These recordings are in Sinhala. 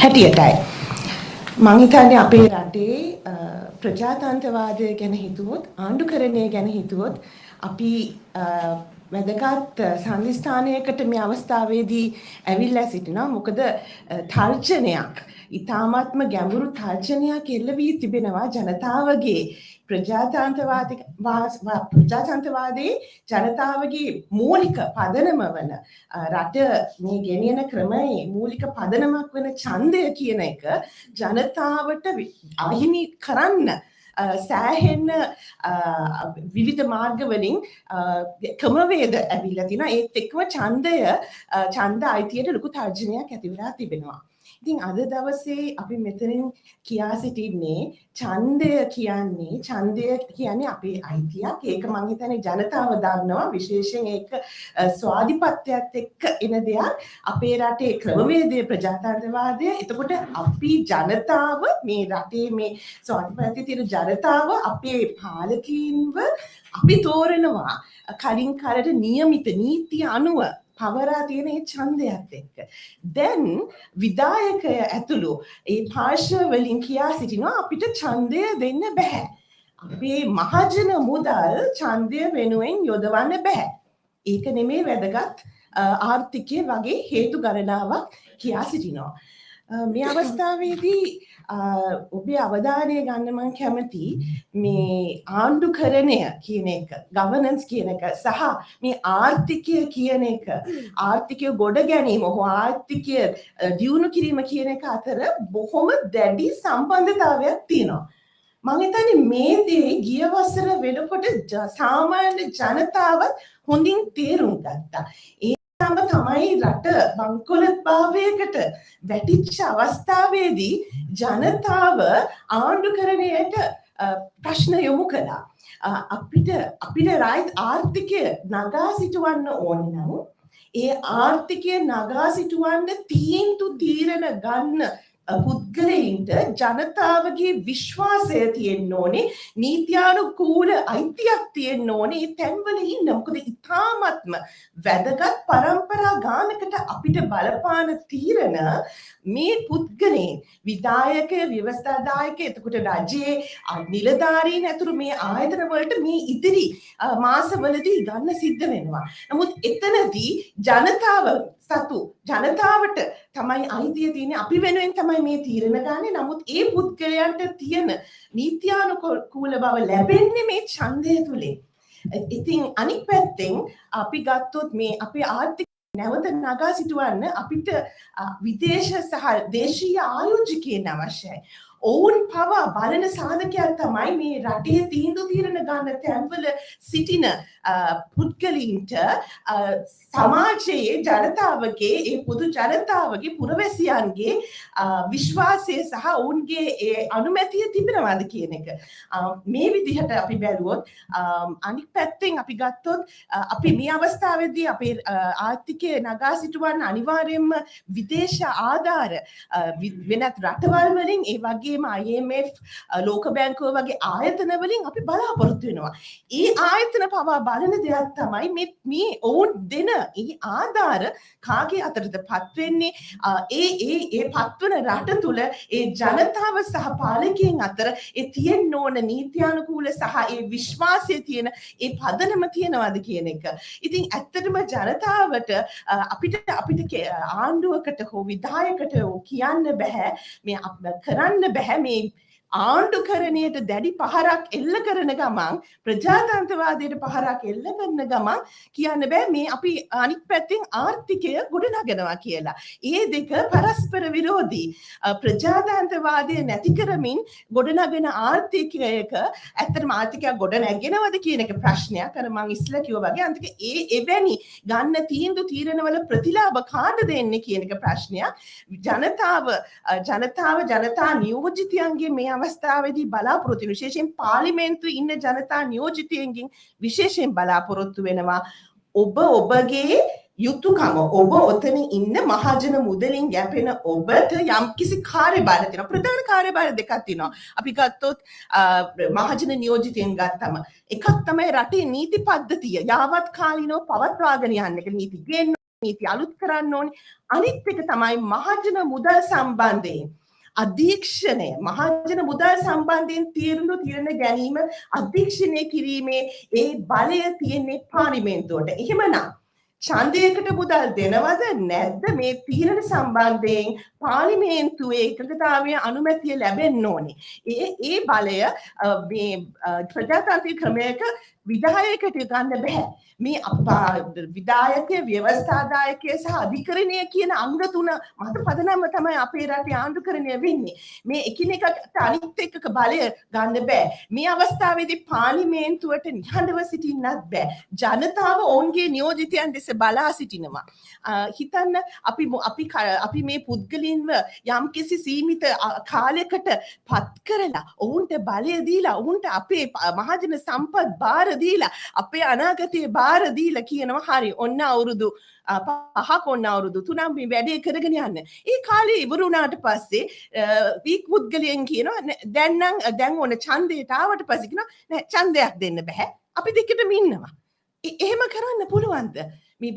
හැටියටයි. මං හිතන්නේ අපේ රටේ ප්‍රජාතන්ත්‍රවාදය ගැන හිතුවොත් ආණ්ඩුකරණය ගැන හිතුවොත් අපි වැදගත් සංදිස්ථානයකට මේ අවස්ථාවේදී ඇවිල්ලා සිටිනවා. මොකද තර්ජනයක් ඉතාමත්ම ගැඹුරු තර්ජනයක් එල්ල වී තිබෙනවා ජනතාවගේ ප්‍රජාතන්ත්‍රවාදයේ ජනතාවගේ මූලික පදනම වන රට මේ ගෙනියන ක්‍රමයේ මූලික පදනමක් වෙන ඡන්දය කියන එක ජනතාවට අහිමි කරන්න සෑහෙන්න විවිධ මාර්ග වලින් ක්‍රමවේද ඇවිල්ලා තිනවා. ඒත් එක්කම ඡන්ද අයිතියට ලොකු තර්ජනයක් ඇති වෙලා තිබෙනවා. ඉතින් අද දවසේ අපි මෙතනින් කියා සිටින්නේ ඡන්දය කියන්නේ අපේ අයිතියක්. ඒක මම හිතන්නේ ජනතාව දන්නවා. විශේෂයෙන් ඒක ස්වාධිපත්‍යයත් එක්ක එන දෙයක්. අපේ රටේ ක්‍රමවේදයේ ප්‍රජාතන්ත්‍රවාදය. එතකොට අපි ජනතාව මේ රටේ මේ ස්වාධිපත්‍යයේ තියෙන ජනතාව අපේ පාලකීන්ව අපි තෝරනවා කලින් කරට නියමිත නීති අනුව පවරා තියෙන මේ ඡන්දයත් එක්ක. දැන් විධායකය ඇතුළු ඒ පාර්ශ්ව වලින් කියා සිටිනවා අපිට ඡන්දය දෙන්න බෑ. අපේ මහජන මුදල් ඡන්දය වෙනුවෙන් යොදවන්න බෑ. ඒක නෙමේ වැදගත් ආර්ථිකය වගේ හේතු ගණනාවක් කියා සිටිනවා. මේ අවස්ථාවේදී ඔබේ අවධානය ගන්න මම කැමති මේ ආණ්ඩුකරණය කියන එක, ගවර්නන්ස් කියන එක සහ මේ ආර්ථිකය කියන එක, ආර්ථිකය ගොඩ ගැනීම හෝ ආර්ථිකය දියුණු කිරීම කියන එක අතර බොහොම දැඩි සම්බන්ධතාවයක් තියෙනවා. මම හිතන්නේ මේ දේ ගිය වසර වෙනකොට සාමාන්‍ය ජනතාවත් හොඳින් තේරුම් ගත්තා. තමයි රට බංකොලොත් භාවයකට වැටිච්ච අවස්ථාවේදී ජනතාව ආණ්ඩුකරණයට ප්‍රශ්න යොමු කළා. අපිට ආර්ථිකය නගා සිටවන්න ඕනේ නම් ඒ ආර්ථිකය නගා සිටවන්න තීරණ ගන්න පුද්ගලයින්ට ජනතාවගේ විශ්වාසය තියෙන්න ඕනේ, නීත්‍යානුකූල අයිතියක් තියෙන්න ඕනේ ඒ තැන්වල ඉන්න. මොකද ඉතාමත්ම වැදගත් පරම්පරා ගානකට අපිට බලපාන තීරණ මේ පුද්ගලයන්, විධායකය, ව්‍යවස්ථාදායක, එතකොට රජයේ නිලධාරීන් ඇතුළු මේ ආයතන වලට මේ ඉදිරි මාසවලදී ගන්න සිද්ධ වෙනවා. නමුත් එතනදී ජනතාවට තමයි අයිතිය තියෙන්නේ. අපි වෙනුවෙන් තමයි මේ තීරණ ගන්නේ. නමුත් ඒ පුද්ගලයන්ට තියෙන නීත්‍යානුකූල බව ලැබෙන්නේ මේ ඡන්දය තුලින්. ඉතින් අනිත් පැත්තෙන් අපි ගත්තොත් මේ අපේ ආර්ථික නැවත නගා සිටවන්න අපිට විදේශ සහ දේශීය ආයෝජකයන් අවශ්‍යයි. ඔවුන් පවා බලන සාධකයක් තමයි මේ රටේ තීරණ ගන්න තැන්වල සිටින පුද්ගලයින්ට සමාජයේ ජනතාවගේ, ඒ පොදු ජනතාවගේ, පුරවැසියන්ගේ විශ්වාසය සහ ඔවුන්ගේ ඒ අනුමැතිය තිබෙනවද කියන එක. මේ විදිහට අපි බැලුවොත් අනිත් පැත්තෙන් අපි ගත්තොත් අපි මේ අවස්ථාවේදී අපේ ආර්ථිකය නගා සිටවන්න අනිවාර්යයෙන්ම විදේශ ආධාර වෙනත් රටවල් වලින් ඒ වගේම IMF, ලෝක බැංකුව වගේ ආයතන වලින් අපි බලාපොරොත්තු වෙනවා. ඒ ආයතන පවා බලන දෙයක් තමයි මේ ඔවුන් දෙන ඒ ආධාර කාගේ අතරද පත් වෙන්නේ, ඒ පත්වන රට තුල ඒ ජනතාව සහ පාලකයන් අතර ඒ තියෙන්න ඕන නීත්‍යානුකූල සහ ඒ විශ්වාසය තියෙන ඒ පදනම තියනවාද කියන එක. ඉතින් ඇත්තටම ජනතාවට අපිට ආණ්ඩුවකට හෝ විධායකට හෝ කියන්න බෑ, මේ කරන්න බෑ මේ ආණ්ඩුකරණයට දැඩි පහරක් එල්ල කරන ගමන්, ප්‍රජාතන්ත්‍රවාදයට පහරක් එල්ල කරන ගමන් කියන්න බෑ මේ අපි අනිත් පැත්තෙන් ආර්ථිකය ගොඩනගනවා කියලා. ඒ දෙක පරස්පර විරෝධී. ප්‍රජාතන්ත්‍රවාදය නැති කරමින් ගොඩනගෙන ආර්ථිකයක ඇත්තටම ආර්ථිකයක් ගොඩ නැගෙනවද කියන එක ප්‍රශ්නයක්. අර මම ඉස්සෙල්ලා කිව්වා වගේ අන්තික එවැනි ගන්න තීරණවල ප්‍රතිලාභ කාට දෙන්නේ කියන එක ප්‍රශ්නයක්. ජනතා නියෝජිතයන්ගේ මේ අවස්ථාවේදී බලාපොරොත්තු වෙන, විශේෂයෙන් පාර්ලිමේන්තුවේ ඉන්න ජනතා නියෝජිතයන්ගෙන් විශේෂයෙන් බලාපොරොත්තු වෙනවා ඔබගේ යුතුයකම, ඔබ ඔතන ඉන්න මහජන මුදලින් යැපෙන ඔබට යම්කිසි කාර්යභාර තියෙනවා. ප්‍රධාන කාර්යභාර දෙකක් තියෙනවා. අපි ගත්තොත් මහජන නියෝජිතයන් ගත්තම එකක් තමයි රටේ නීති පද්ධතිය යාවත් කාලීනව පවත්වාගෙන යන්න එක, නීති ගෙන්න නීති අලුත් කරන්න ඕනේ. අනිත් එක තමයි මහජන මුදල් සම්බන්ධයෙන් අධීක්ෂණය මහජන මුදල් සම්බන්ධයෙන් තීරණ ගැනීම අධීක්ෂණය කිරීමේ ඒ බලය තියෙන්නේ පාර්ලිමේන්තුවට. එහෙමනම් ඡන්දයකට මුදල් දෙනවද නැද්ද මේ තීරණ සම්බන්ධයෙන් පාර්ලිමේන්තුවේ එකඟතාවය අනුමැතිය ලැබෙන්න ඕනේ. ඒ බලය මේ ප්‍රජාතාන්ත්‍රික ක්‍රමයක විධායකට ගන්න බෑ. මේ විධායකය ව්‍යවස්ථාදායකය සහ අධිකරණය කියන අංග තුන මත පදනම තමයි අපේ රටේ ආණ්ඩුකරණය වෙන්නේ. මේ එකිනෙකට අනිත් එක්ක බලය ගන්න බෑ. මේ අවස්ථාවේදී පාර්ලිමේන්තුවට නිහඬව සිටින්නත් බෑ. ජනතාව ඔවුන්ගේ නියෝජිතයන් දෙස බලා සිටිනවා. හිතන්න අපි මේ පුද්ගලයන්ව යම්කිසි සීමිත කාලයකට පත් කරලා ඔවුන්ට බලය දීලා ඔවුන්ට අපේ මහජන සම්පත් බාර දීලා අපේ අනාගතයේ බාර දීලා කියනවා හරි ඔන්න අවුරුදු 5ක් ඔන්න අවුරුදු 3ක් මේ වැඩේ කරගෙන යන්න. ඒ කාලේ ඉවර වුණාට පස්සේ වීක් පුද්ගලයන් කියනවා දැන් ඕන ඡන්දයට ආවට පස්සේ කියනවා නෑ ඡන්දයක් දෙන්න බෑ. අපි දෙකටම ඉන්නවා. එහෙම කරන්න පුළුවන්ද? මේ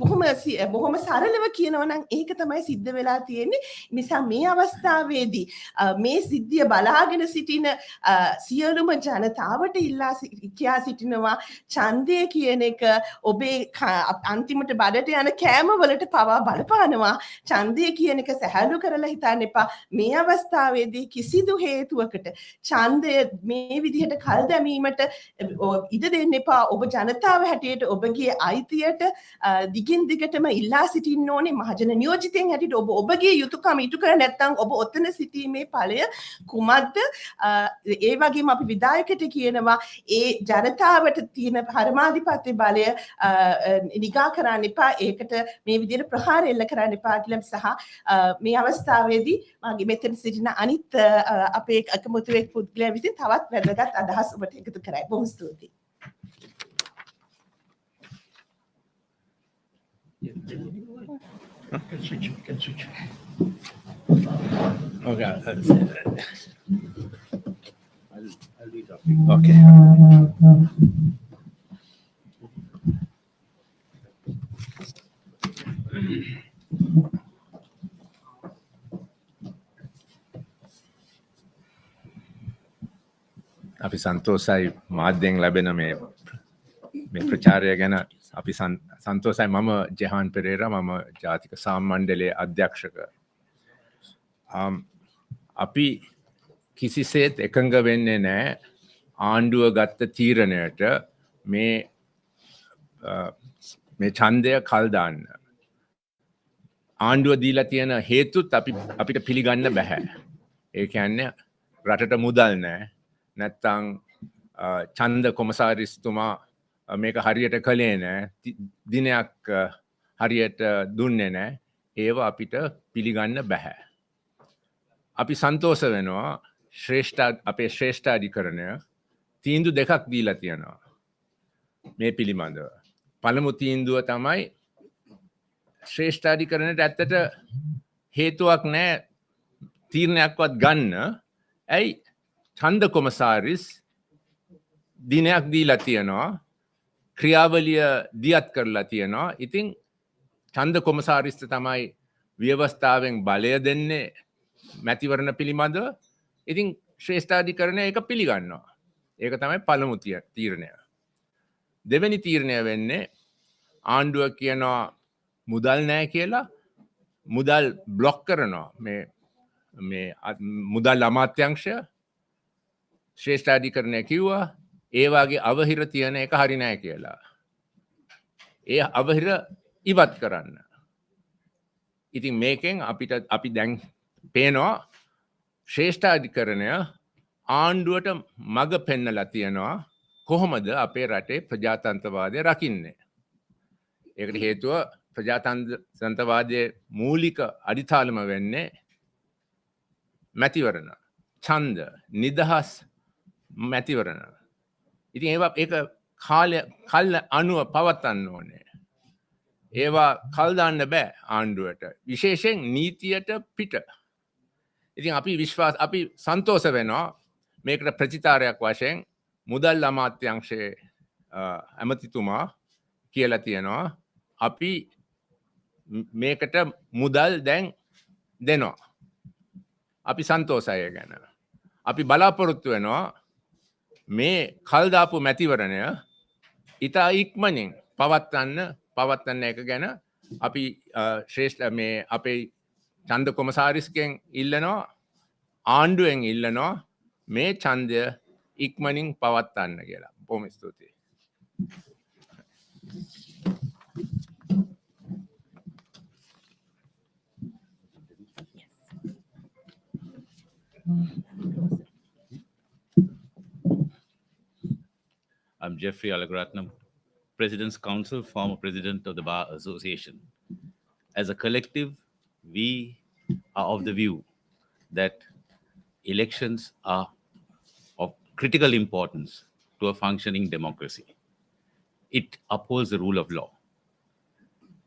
බොහොම සරලව කියනවා නම් ඒක තමයි සිද්ධ වෙලා තියෙන්නේ. නිසා මේ අවස්ථාවේදී මේ සිද්ධිය බලාගෙන සිටින සියලුම ජනතාවට කියා සිටිනවා ඡන්දය කියන එක ඔබේ අන්තිමට බඩට යන කෑම වලට පවා බලපානවා. ඡන්දය කියන එක සැහැල්ලු කරලා හිතන්න එපා. මේ අවස්ථාවේදී කිසිදු හේතුවකට ඡන්දය මේ විදිහට කල් දැමීමට ඉඩ දෙන්න එපා. ඔබ ජනතාව හැටියට ඔබගේ අයිතියට දිගින් දිගටම ඉල්ලා සිටින්න ඕනේ. මහජන නියෝජිතයන් හැටියට ඔබගේ යුතුයකම ඉටු කර නැත්නම් ඔබ ඔතන සිටීමේ ඵලය කුමක්ද? ඒ වගේම අපි විධායකට කියනවා ඒ ජනතාවට තියෙන පරමාධිපත්‍ය බලය නිගා කරන්න එපා. ඒකට මේ විදිහට ප්‍රහාර එල්ල කරන්න එපා කියලා සහ මේ අවස්ථාවේදී මගේ මෙතන සිටින අනිත් අපේ අකමැතිවෙක් පුද්ගලයන් විසින් තවත් වැදගත් අදහස් ඔබට එකතු කරයි. බොහොම ස්තුතියි. Can switch. Okay. I'll read up. Okay. අපි සන්තෝෂයි මාධ්‍යයෙන් ලැබෙන මේ ප්‍රචාරය ගැන අපි සන්තෝෂයි. මම ජෙහාන් පෙරේරා, මම ජාතික සාමණ්ඩලයේ අධ්‍යක්ෂක. අපි කිසිසේත් එකඟ වෙන්නේ නැහැ ආණ්ඩුව ගත්ත තීරණයට මේ ඡන්දය කල් දාන්න. ආණ්ඩුව දීලා තියෙන හේතුත් අපිට පිළිගන්න බෑ. ඒ කියන්නේ රටට මුදල් නැහැ. නැත්තම් ඡන්ද කොමසාරිස්තුමා මේක හරියට කළේ නැහැ. දිනයක් හරියට දුන්නේ නැහැ. ඒව අපිට පිළිගන්න බෑ. අපි සන්තෝෂ වෙනවා අපේ ශ්‍රේෂ්ඨාධිකරණය තීන්දුව දෙකක් දීලා තියෙනවා මේ පිළිබඳව. පළමු තීන්දුව තමයි ශ්‍රේෂ්ඨාධිකරණයට ඇත්තට හේතුවක් නැහැ තීරණයක්වත් ගන්න. ඇයි ඡන්ද කොමසාරිස් දිනයක් දීලා තියෙනවා. ක්‍රියාවලිය දියත් කරලා තියෙනවා. ඉතින් ඡන්ද කොමසාරිස්ට තමයි ව්‍යවස්ථාවෙන් බලය දෙන්නේ මැතිවරණ පිළිබඳව. ඉතින් ශ්‍රේෂ්ඨාධිකරණය ඒක පිළිගන්නවා. ඒක තමයි පළමු තීරණය. දෙවෙනි තීරණය වෙන්නේ ආණ්ඩුව කියනවා මුදල් නැහැ කියලා මුදල් බ්ලොක් කරනවා. මේ මුදල් අමාත්‍යාංශය ශ්‍රේෂ්ඨාධිකරණය කිව්වා ඒ වගේ අවහිර තියෙන එක හරි නැහැ කියලා. ඒ අවහිර ඉවත් කරන්න. ඉතින් මේකෙන් අපි දැන් පේනවා ශ්‍රේෂ්ඨාධිකරණය ආණ්ඩුවට මඟ පෙන්නලා තියෙනවා කොහොමද අපේ රටේ ප්‍රජාතන්ත්‍රවාදය රකින්නේ. ඒකට හේතුව ප්‍රජාතන්ත්‍රවාදයේ මූලික අදිතාලම වෙන්නේ මැතිවරණ, ඡන්ද, නිදහස් මැතිවරණ. ඉතින් ඒක කල් අනුව පවත්වන්න ඕනේ. ඒවා කල් දාන්න බෑ ආණ්ඩුවට. විශේෂයෙන් නීතියට පිට. ඉතින් අපි සන්තෝෂ වෙනවා මේකට ප්‍රතිචාරයක් වශයෙන් මුදල් අමාත්‍යාංශයේ ඇමතිතුමා කියලා තියෙනවා අපි මේකට මුදල් දැන් දෙනවා. අපි සන්තෝසය ගැන. අපි බලාපොරොත්තු වෙනවා මේ කල්දාපු මැතිවරණය ඉතා ඉක්මනින් පවත්වන්න එක ගැන අපි ශ්‍රේෂ්ඨ මේ අපේ ඡන්ද කොමසාරිස්ගෙන් ඉල්ලනවා ආණ්ඩුවෙන් ඉල්ලනවා මේ ඡන්දය ඉක්මනින් පවත්වන්න කියලා. බොහොම ස්තුතියි. I'm Jeffrey Alagaratnam, President's Council, former President of the Bar Association. As a collective, we are of the view that elections are of critical importance to a functioning democracy. It upholds the rule of law.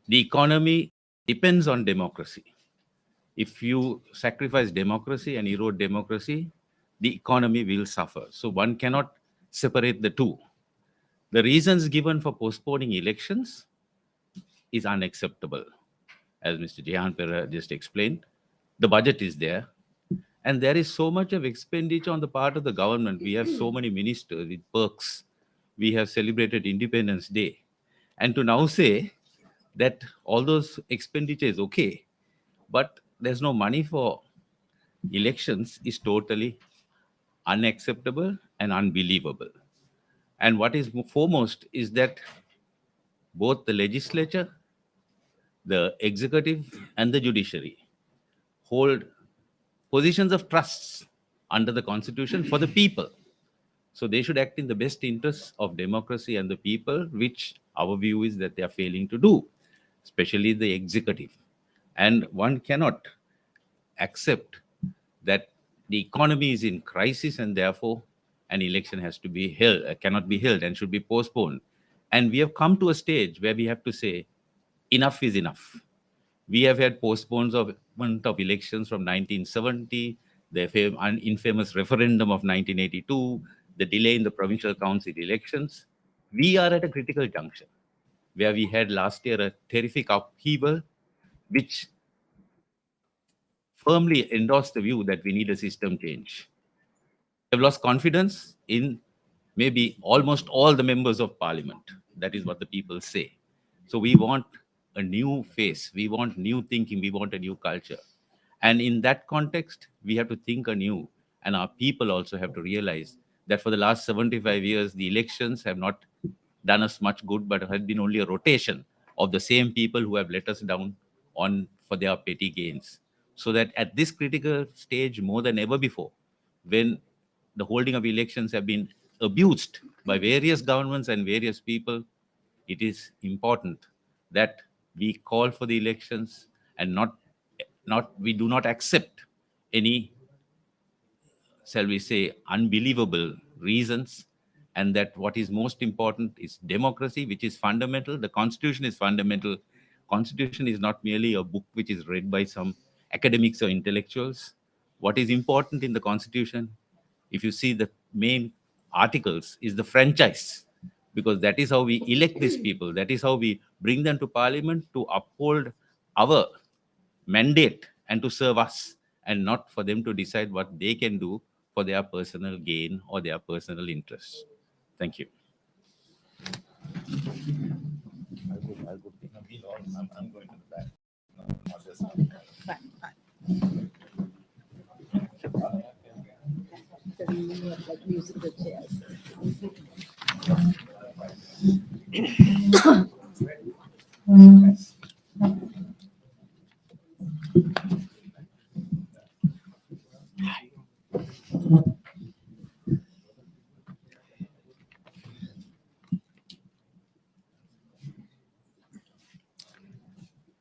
The economy depends on democracy. If you sacrifice democracy and erode democracy, the economy will suffer. So one cannot separate the two. The reasons given for postponing elections is unacceptable. As Mr. Jehan Pera just explained, the budget is there, and there is so much of expenditure on the part of the government. We have so many ministers with perks. We have celebrated Independence Day. And to now say that all those expenditure is okay, but there's no money for elections is totally unacceptable and unbelievable. And what is foremost is that both the legislature, the executive, and the judiciary hold positions of trusts under the Constitution for the people. So they should act in the best interests of democracy and the people, which our view is that they are failing to do, especially the executive. And one cannot accept that the economy is in crisis and therefore an election has to be held, cannot be held and should be postponed. And we have come to a stage where we have to say, enough is enough. We have had postponement of elections from 1970, the infamous referendum of 1982, the delay in the provincial council elections. We are at a critical junction where we had last year a terrific upheaval, which firmly endorsed the view that we need a system change. We have lost confidence in maybe almost all the members of parliament. That is what the people say. So we want a new face. We want new thinking. We want a new culture. And in that context, we have to think anew. And our people also have to realize that for the last 75 years, the elections have not done us much good, but have been only a rotation of the same people who have let us down on for their petty gains. So that at this critical stage, more than ever before, when the holding of elections have been abused by various governments and various people, it is important that we call for the elections and we do not accept any, shall we say, unbelievable reasons, and that what is most important is democracy, which is fundamental. The Constitution is fundamental. Constitution is not merely a book which is read by some academics or intellectuals. What is important in the Constitution, if you see the main articles, is the franchise, because that is how we elect these people. That is how we bring them to parliament to uphold our mandate and to serve us, and not for them to decide what they can do for their personal gain or their personal interests. Thank you. I'm going to the back. Not just like using the chairs.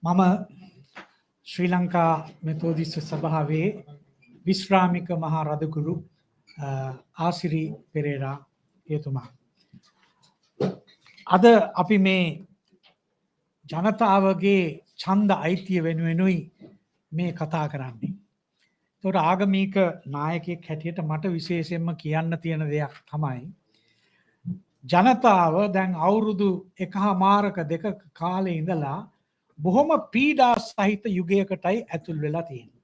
මම ශ්‍රී ලංකා මෙතෝදිස්ස සභාවේ විශ්‍රාමික මහා රදගුරු ආසිරි පෙරේරා එතුමා. අද අපි මේ ජනතාවගේ ඡන්ද අයිතිය වෙනුවෙනුයි මේ කතා කරන්නේ. ඒතකොට ආගමික නායකයෙක් හැටියට මට විශේෂයෙන්ම කියන්න තියෙන දෙයක් තමයි ජනතාව දැන් අවුරුදු 1.5 2 කාලේ ඉඳලා බොහොම පීඩා සහිත යුගයකටයි ඇතුල් වෙලා තියෙන්නේ.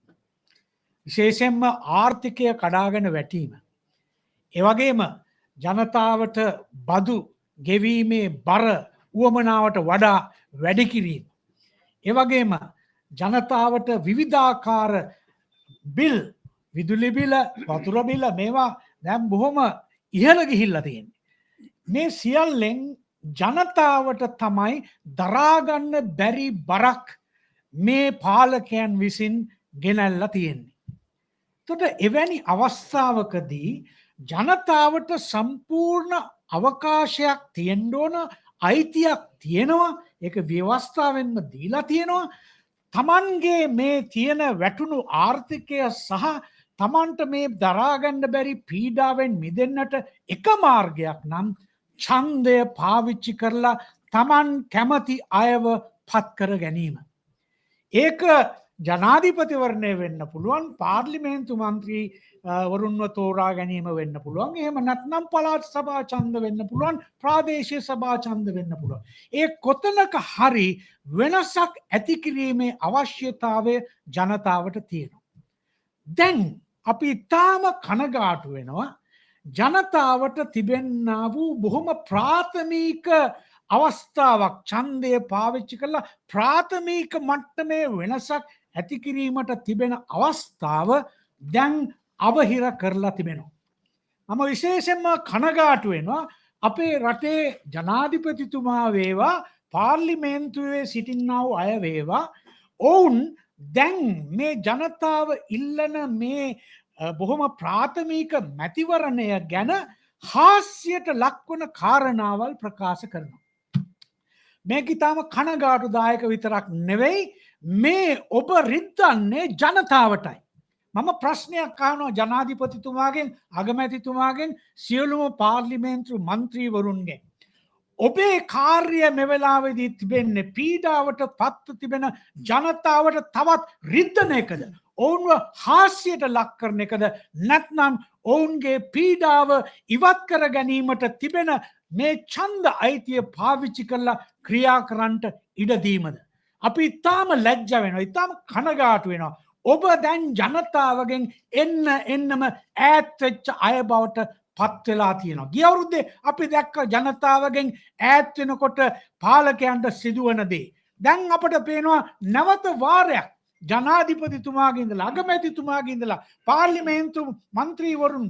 විශේෂයෙන්ම ආර්ථිකය කඩාගෙන වැටීම. ඒ වගේම ජනතාවට බදු ගෙවීමේ බර උවමනාවට වඩා වැඩි කිරීම. ඒ වගේම ජනතාවට විවිධාකාර බිල් විදුලි බිල වතුර බිල මේවා දැන් බොහොම ඉහළ ගිහිල්ලා තියෙන්නේ. මේ සියල්ලෙන් ජනතාවට තමයි දරාගන්න බැරි බරක් මේ පාලකයන් විසින් ගෙනල්ලා තියෙන්නේ. එතකොට එවැනි අවස්ථාවකදී ජනතාවට සම්පූර්ණ අවකාශයක් තියෙන්න ඕන, අයිතියක් තියෙනවා, ඒක ව්‍යවස්ථාවෙන්ම දීලා තියෙනවා. තමන්ගේ මේ තියෙන වැටුණු ආර්ථිකය සහ තමන්ට මේ දරාගන්න බැරි පීඩාවෙන් මිදෙන්නට එක මාර්ගයක් නම් ඡන්දය පාවිච්චි කරලා තමන් කැමති අයව පත් කර ගැනීම. ඒක ජනාධිපතිවරණය වෙන්න පුළුවන්, පාර්ලිමේන්තු මන්ත්‍රී වරුන්ව තෝරා ගැනීම වෙන්න පුළුවන්, එහෙම නැත්නම් පළාත් සභා ඡන්ද වෙන්න පුළුවන්, ප්‍රාදේශීය සභා ඡන්ද වෙන්න පුළුවන්. ඒ කොතනක හරි වෙනසක් ඇති කිරීමේ අවශ්‍යතාවය ජනතාවට තියෙනවා. දැන් අපි ඊටාම කනගාටු වෙනවා ජනතාවට තිබෙන්නා වූ බොහොම ප්‍රාථමික අවස්ථාවක් ඡන්දය පාවිච්චි කරලා ප්‍රාථමික මට්ටමේ වෙනසක් ඇති කිරීමට තිබෙන අවස්ථාව දැන් අවහිර කරලා තිබෙනවා. මම විශේෂයෙන්ම කනගාටු වෙනවා අපේ රටේ ජනාධිපතිතුමා වේවා පාර්ලිමේන්තුවේ සිටින්නා වූ අය වේවා ඔවුන් දැන් මේ ජනතාව ඉල්ලන මේ බොහොම ප්‍රාථමික මැතිවරණය ගැන හාස්‍යයට ලක්වන කාරණාවල් ප්‍රකාශ කරනවා. මේක ඉතාම කනගාටුදායක විතරක් නෙවෙයි, මේ ඔබ රිද්දන්නේ ජනතාවටයි. මම ප්‍රශ්නයක් අහනවා ජනාධිපතිතුමාගෙන්, අගමැතිතුමාගෙන්, සියලුම පාර්ලිමේන්තු මන්ත්‍රීවරුන්ගෙන්. ඔබේ කාර්ය මෙවෙලාවෙදී තිබෙන්නේ පීඩාවට පත්ව තිබෙන ජනතාවට තවත් රිද්දන එකද? ඔවුන්ව හාස්‍යයට ලක් කරන එකද? නැත්නම් ඔවුන්ගේ පීඩාව ඉවත් කර ගැනීමට තිබෙන මේ ඡන්ද අයිතිය පාවිච්චි කරලා ක්‍රියා කරන්නට ඉඩ දීමද? අපි ඊටාම ලැජ්ජ වෙනවා, ඊටාම කනගාටු වෙනවා. ඔබ දැන් ජනතාවගෙන් එන්නම ඈත් වෙච්ච අය බවට පත් වෙලා තියෙනවා. ගිය අවුරුද්දේ අපි දැක්ක ජනතාවගෙන් ඈත් වෙනකොට පාලකයන්ට සිදුවන දේ. දැන් අපට පේනවා නැවත වාරයක් ජනාධිපතිතුමාගේ ඉඳලා, අගමැතිතුමාගේ ඉඳලා, පාර්ලිමේන්තු මන්ත්‍රීවරුන්,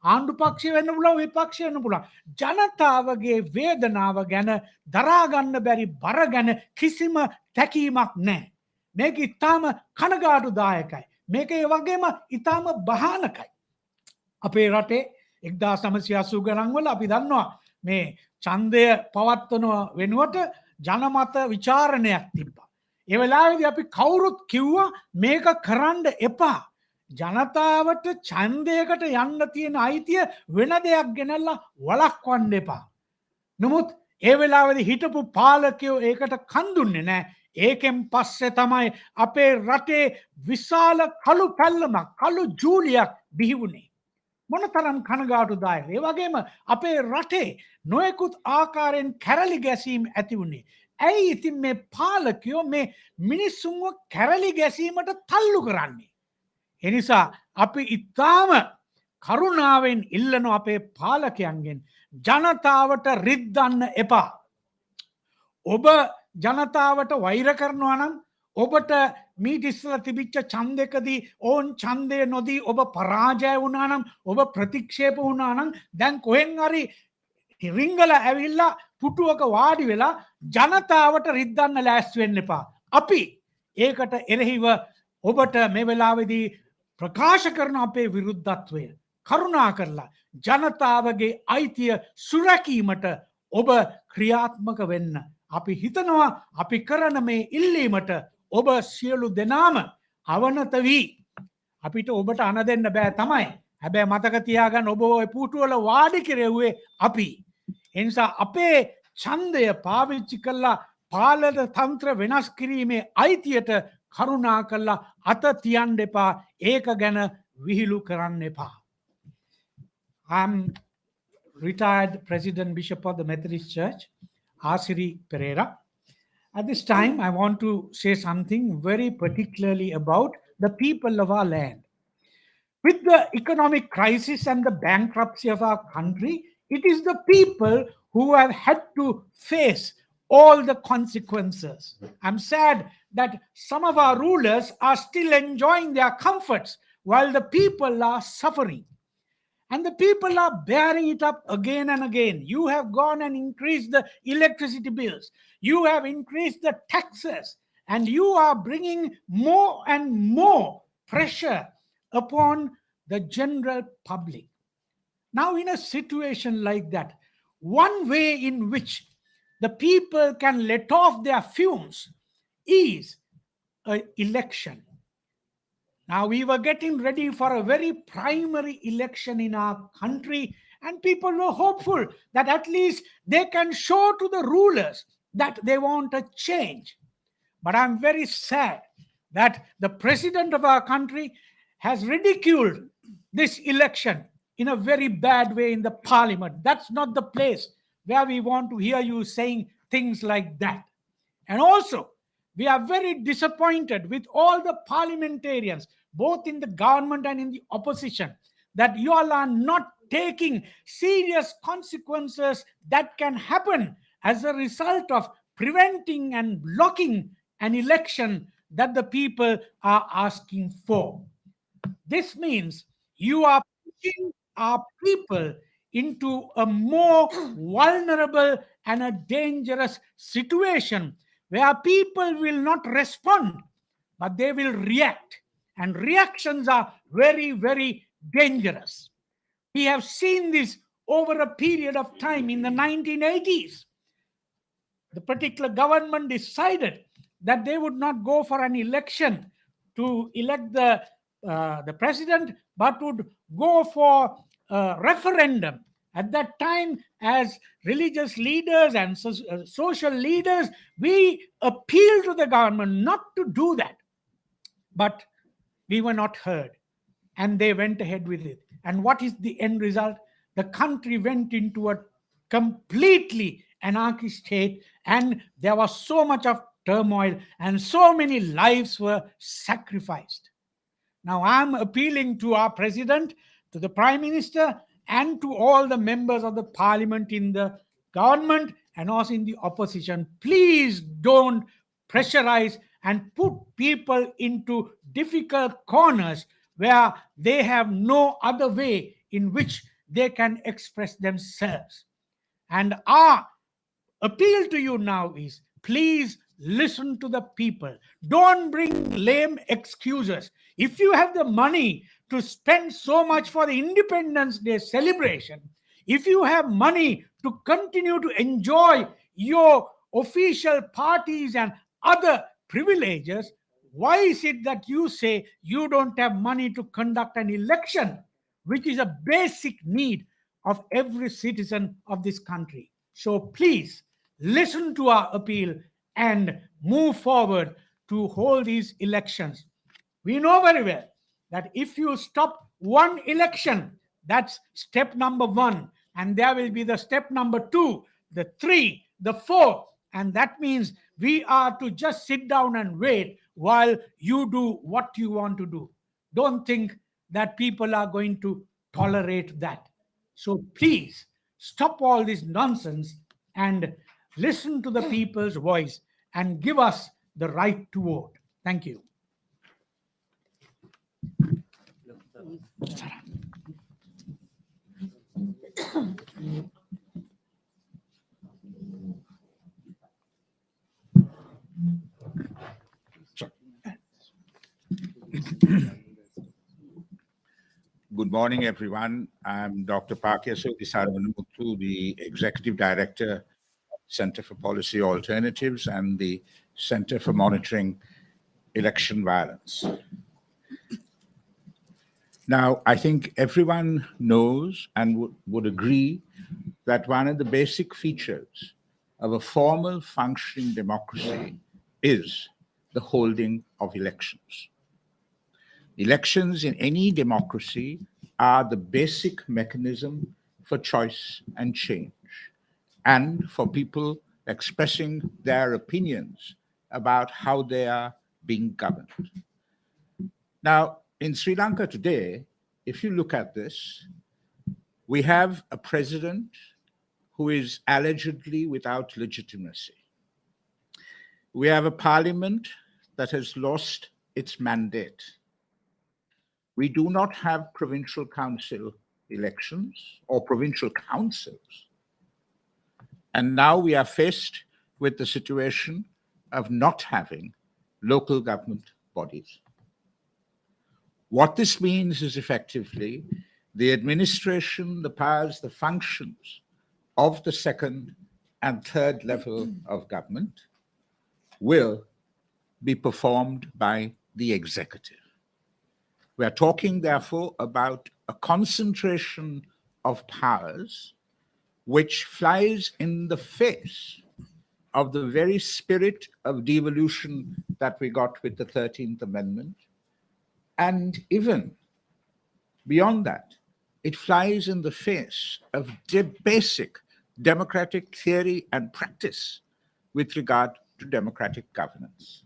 ආණ්ඩු පක්ෂය වෙන්න පුළුවන්, විපක්ෂය වෙන්න පුළුවන්, ජනතාවගේ වේදනාව ගැන, දරා ගන්න බැරි බර ගැන කිසිම තැකීමක් නැහැ. මේක ඉතාම කනගාටුදායකයි. මේක ඒ වගේම ඉතාම භයානකයි. අපේ රටේ 1980 ගණන් වල අපි දන්නවා මේ ඡන්දය පවත්වන වෙනුවට ජනමත විචාරණයක් තිබ්බා. ඒ වෙලාවේදී අපි කවුරුත් කිව්වා මේක කරන්න එපා. ජනතාවට ඡන්දයකට යන්න තියෙන අයිතිය වෙන දෙයක් ගෙනල්ලා වළක්වන්න එපා. නමුත් ඒ වෙලාවේදී හිටපු පාලකයෝ ඒකට කන් දුන්නේ නැහැ. ඒකෙන් පස්සේ තමයි අපේ රටේ විශාල කළු පැල්ලමක්, කළු ජූලියක් බිහි වුණේ. මොනතරම් කනගාටුදායක. ඒ වගේම අපේ රටේ නොයෙකුත් ආකාරයෙන් කැරලි ගැසීම් ඇති වුණේ. ඇයි ඉතින් මේ පාලකයෝ මේ මිනිස්සුන්ව කැරලි ගැසීමට තල්ලු කරන්නේ? එනිසා අපි ඉතාම කරුණාවෙන් ඉල්ලන අපේ පාලකයන්ගෙන් ජනතාවට රිද්දන්න එපා. ඔබ ජනතාවට වෛර කරනවා නම්, ඔබට මීට ඉස්සෙල්ලා තිබිච්ච ඡන්දයකදී ඕන් ඡන්දය නොදී ඔබ පරාජය වුණා නම්, ඔබ ප්‍රතික්ෂේප වුණා නම්, දැන් කොහෙන් හරි රිංගල ඇවිල්ලා පුටුවක වාඩි වෙලා ජනතාවට රිද්දන්න ලෑස්ති වෙන්න එපා. අපි ඒකට එරෙහිව ඔබට මේ වෙලාවේදී ප්‍රකාශ කරන අපේ විරුද්ධත්වය කරුණා කරලා ජනතාවගේ අයිතිය සුරැකීමට ඔබ ක්‍රියාත්මක වෙන්න. අපි හිතනවා අපි කරන මේ ඉල්ලීමට ඔබ සියලු දෙනාම අවනත වී අපිට ඔබට අණ දෙන්න බෑ තමයි. හැබැයි මතක තියාගන්න ඔබ ওই පුටුවල වාඩි කෙරෙව්වේ අපි. ඒ නිසා අපේ ඡන්දය පාවිච්චි කරලා පාලන තන්ත්‍ර වෙනස් කිරීමේ අයිතියට කරුණා කරලා අත තියන්න එපා. ඒක ගැන විහිළු කරන්න එපා. I'm retired President Bishop of the Methodist Church, Asiri Pereira. At this time, I want to say something very particularly about the people of our land. With the economic crisis and the bankruptcy of our country, it is the people who have had to face all the consequences. I'm sad that some of our rulers are still enjoying their comforts while the people are suffering. And the people are bearing it up again and again. You have gone and increased the electricity bills. You have increased the taxes. And you are bringing more and more pressure upon the general public. Now, in a situation like that, one way in which the people can let off their fumes is an election. Now, we were getting ready for a very primary election in our country, and people were hopeful that at least they can show to the rulers that they want a change. But I'm very sad that the president of our country has ridiculed this election in a very bad way in the parliament. That's not the place where we want to hear you saying things like that. And also, we are very disappointed with all the parliamentarians, both in the government and in the opposition, that you all are not taking serious consequences that can happen as a result of preventing and blocking an election that the people are asking for. This means you are pushing our people into a more vulnerable and a dangerous situation where people will not respond, but they will react. And reactions are very, very dangerous. We have seen this over a period of time in the 1980s. The particular government decided that they would not go for an election to elect the president, but would go for a referendum. At that time, as religious leaders and social leaders, we appealed to the government not to do that. But we were not heard, and they went ahead with it. And what is the end result? The country went into a completely anarchist state, and there was so much of turmoil, and so many lives were sacrificed. Now, I'm appealing to our president, to the prime minister, and to all the members of the parliament in the government and also in the opposition. Please don't pressurize and put people into difficult corners where they have no other way in which they can express themselves. And our appeal to you now is, please listen to the people. Don't bring lame excuses. If you have the money to spend so much for the Independence Day celebration, if you have money to continue to enjoy your official parties and other privileges, why is it that you say you don't have money to conduct an election, which is a basic need of every citizen of this country? So please listen to our appeal and move forward to hold these elections. We know very well that if you stop one election, that's step number 1, and there will be the step number 2, the 3, the 4, and that means we are to just sit down and wait while you do what you want to do. Don't think that people are going to tolerate that. So please stop all this nonsense and listen to the people's voice and give us the right to vote. Thank you. Good morning, everyone. I'm Dr. Pakyaso Disaravanamuthu, the Executive Director, Center for Policy Alternatives and the Center for Monitoring Election Violence. Now, I think everyone knows and would agree that one of the basic features of a formal functioning democracy is the holding of elections. Elections in any democracy are the basic mechanism for choice and change, and for people expressing their opinions about how they are being governed. Now, in Sri Lanka today, if you look at this, we have a president who is allegedly without legitimacy. We have a parliament that has lost its mandate. We do not have provincial council elections or provincial councils. And now we are faced with the situation of not having local government bodies. What this means is effectively the administration, the powers, the functions of the second and third level of government will be performed by the executive. We are talking, therefore, about a concentration of powers which flies in the face of the very spirit of devolution that we got with the 13th Amendment. And even beyond that, it flies in the face of basic democratic theory and practice with regard to democratic governance.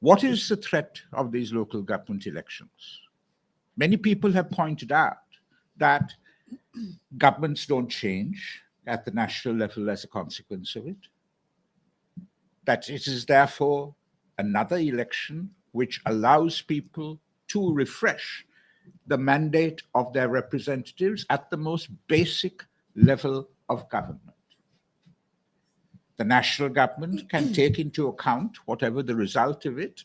What is the threat of these local government elections? Many people have pointed out that governments don't change at the national level as a consequence of it, that it is therefore another election which allows people to refresh the mandate of their representatives at the most basic level of government. The national government can take into account whatever the result of it,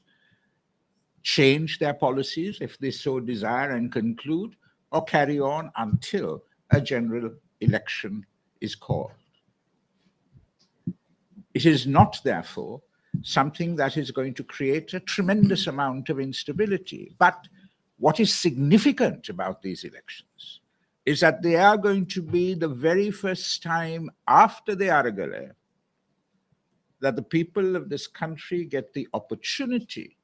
change their policies if they so desire and conclude, or carry on until a general election is called. It is not, therefore, something that is going to create a tremendous amount of instability. But what is significant about these elections is that they are going to be the very first time after the Aragale that the people of this country get the opportunity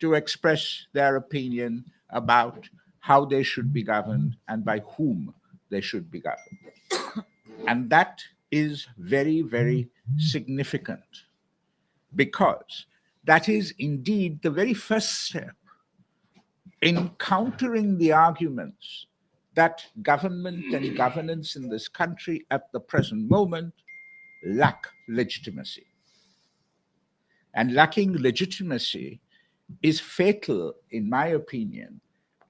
to express their opinion about how they should be governed and by whom they should be governed. And that is very, very significant, because that is indeed the very first step in countering the arguments that government and governance in this country at the present moment lack legitimacy. And lacking legitimacy is fatal, in my opinion,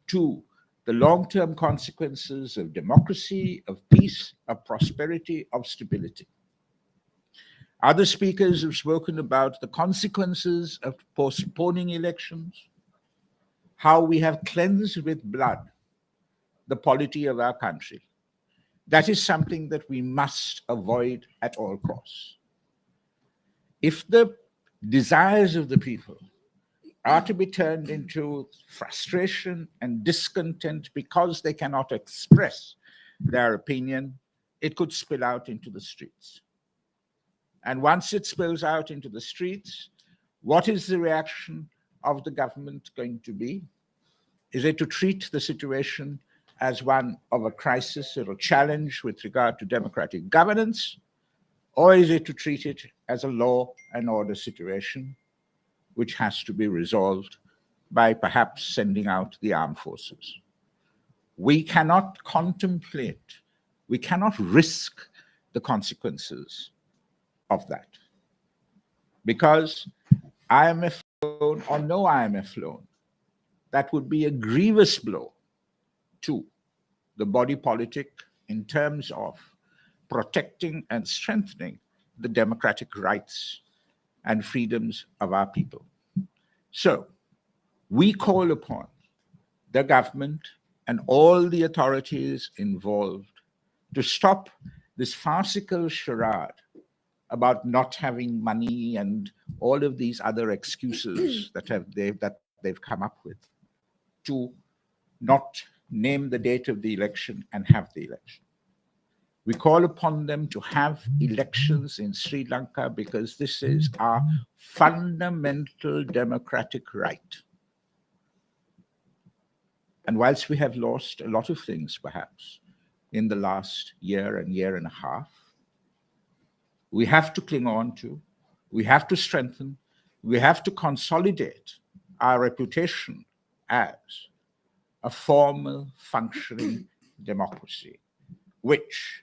to the long-term consequences of democracy, of peace, of prosperity, of stability. Other speakers have spoken about the consequences of postponing elections, how we have cleansed with blood the polity of our country. That is something that we must avoid at all costs. If the desires of the people are to be turned into frustration and discontent because they cannot express their opinion, it could spill out into the streets. And once it spills out into the streets, what is the reaction of the government going to be? Is it to treat the situation as one of a crisis or a challenge with regard to democratic governance? Or is it to treat it as a law and order situation, which has to be resolved by perhaps sending out the armed forces? We cannot contemplate, we cannot risk the consequences of that. Because IMF loan or no IMF loan, that would be a grievous blow to the body politic in terms of protecting and strengthening the democratic rights and freedoms of our people. So we call upon the government and all the authorities involved to stop this farcical charade about not having money and all of these other excuses that they've come up with, to not name the date of the election and have the election. We call upon them to have elections in Sri Lanka because this is our fundamental democratic right. And whilst we have lost a lot of things, perhaps, in the last year and a half, we have to cling on to, we have to strengthen, we have to consolidate our reputation as a formal, functioning democracy, which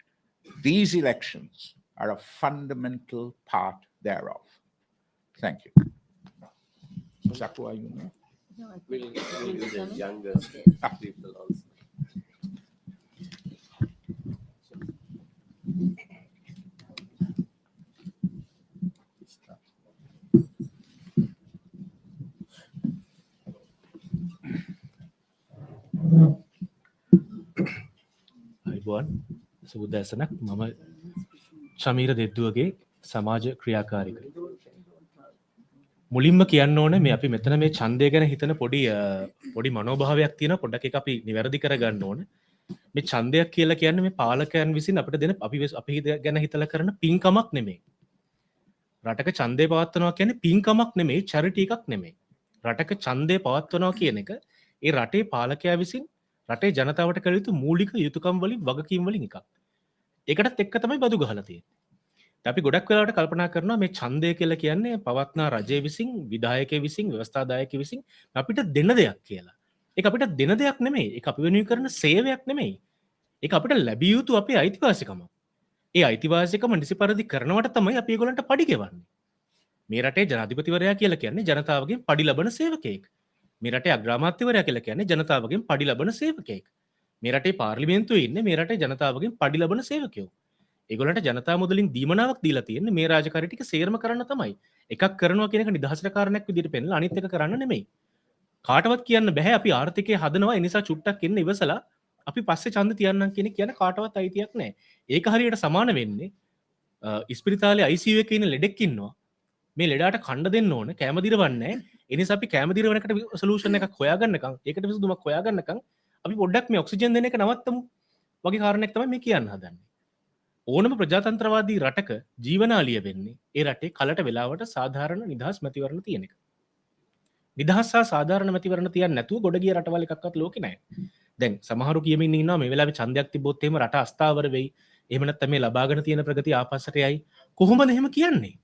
these elections are a fundamental part thereof. Thank you. Zaku, are you there? No, I We'll think do the Chairman. younger people also. අයිබෝන් සුබදැසනක් මම ශමීර දෙද්දුවගේ සමාජ ක්‍රියාකාරික. මුලින්ම කියන්න ඕන මේ අපි මෙතන මේ ඡන්දය ගැන හිතන පොඩි මනෝභාවයක් තියෙන පොඩ්ඩක් එක අපි නිවැරදි කරගන්න ඕන. මේ ඡන්දයක් කියලා කියන්නේ මේ පාලකයන් විසින් අපිට දෙන අපි ගැන හිතලා කරන පින්කමක් නෙමෙයි. රටක ඡන්දය පවත්වනවා කියන්නේ පින්කමක් නෙමෙයි, චැරිටි එකක් නෙමෙයි. රටක ඡන්දය පවත්වනවා කියන එක ඒ රටේ පාලකයා විසින් රටේ ජනතාවට කළ යුතු මූලික යුතුකම් වලින් වගකීම් වලින් එකක්. ඒකටත් එක්ක තමයි බදු ගහලා තියෙන්නේ. අපි ගොඩක් වෙලාවට කල්පනා කරනවා මේ ඡන්දය කියලා කියන්නේ පවත්නා රජය විසින්, විධායකයෙ විසින්, ව්‍යවස්ථාදායකයෙ විසින් අපිට දෙන දෙයක් කියලා. ඒක අපිට දෙන දෙයක් නෙමෙයි. ඒක අපි වෙනුවෙන් කරන සේවයක් නෙමෙයි. ඒක අපිට ලැබිය යුතු අපේ අයිතිවාසිකම. ඒ අයිතිවාසිකම නිසි පරිදි කරනවට තමයි අපි ඒගොල්ලන්ට පඩි ගෙවන්නේ. මේ රටේ ජනාධිපතිවරයා කියලා කියන්නේ ජනතාවගෙන් පඩි ලබන සේවකයෙක්. මේ රටේ අග්‍රාමාත්‍යවරයා කියලා කියන්නේ ජනතාවගෙන් පඩි ලබන සේවකයෙක්. මේ රටේ පාර්ලිමේන්තුවේ ඉන්නේ මේ රටේ ජනතාවගෙන් පඩි ලබන සේවකයෝ. ඒගොල්ලන්ට ජනතා මුදලින් දීමනාවක් දීලා තියෙන්නේ මේ රාජකාරී ටික සේරම කරන්න තමයි. එකක් කරනවා කියන එක නිදහසට කාරණයක් විදිහට පෙන්නලා අනිත් එක කරන්න නෙමෙයි. කාටවත් කියන්න බෑ අපි ආර්ථිකය හදනවා ඒ නිසා චුට්ටක් ඉන්න ඉවසලා අපි පස්සේ ඡන්ද තියන්නම් කියන කාටවත් අයිතියක් නැහැ. ඒක හරියට සමාන වෙන්නේ ඉස්පිරිතාලේ ICU එකේ ඉන්න ලෙඩෙක් ඉන්නවා. මේ ලෙඩාට කණ්ඩ දෙන්න ඕන කැම දිරවන්නේ නැහැ. ඒ නිසා අපි කැම දිරවනකට සොලියුෂන් එකක් හොයාගන්නකම් ඒකට විසඳුමක් හොයාගන්නකම් අපි පොඩ්ඩක් මේ ඔක්සිජන් දෙන එක නවත්තමු වගේ කාරණයක් තමයි මේ කියන්න හදන්නේ. ඕනම ප්‍රජාතන්ත්‍රවාදී රටක ජීවනාලිය වෙන්නේ ඒ රටේ කලට වෙලාවට සාධාරණ නිදහස් මැතිවරණ තියෙන එක. නිදහස් සහ සාධාරණ මැතිවරණ තියන්නේ නැතුව ගොඩ ගිය රටවල් එකක්වත් ලෝකේ නැහැ. දැන් සමහරු කියමින් ඉන්නවා මේ වෙලාවේ ඡන්දයක් තිබ්බොත් එහෙම රට අස්ථාවර වෙයි. එහෙම නැත්නම් මේ ලබාගෙන තියෙන ප්‍රගතිය ආපස්සට යයි. කොහොමද එහෙම කියන්නේ?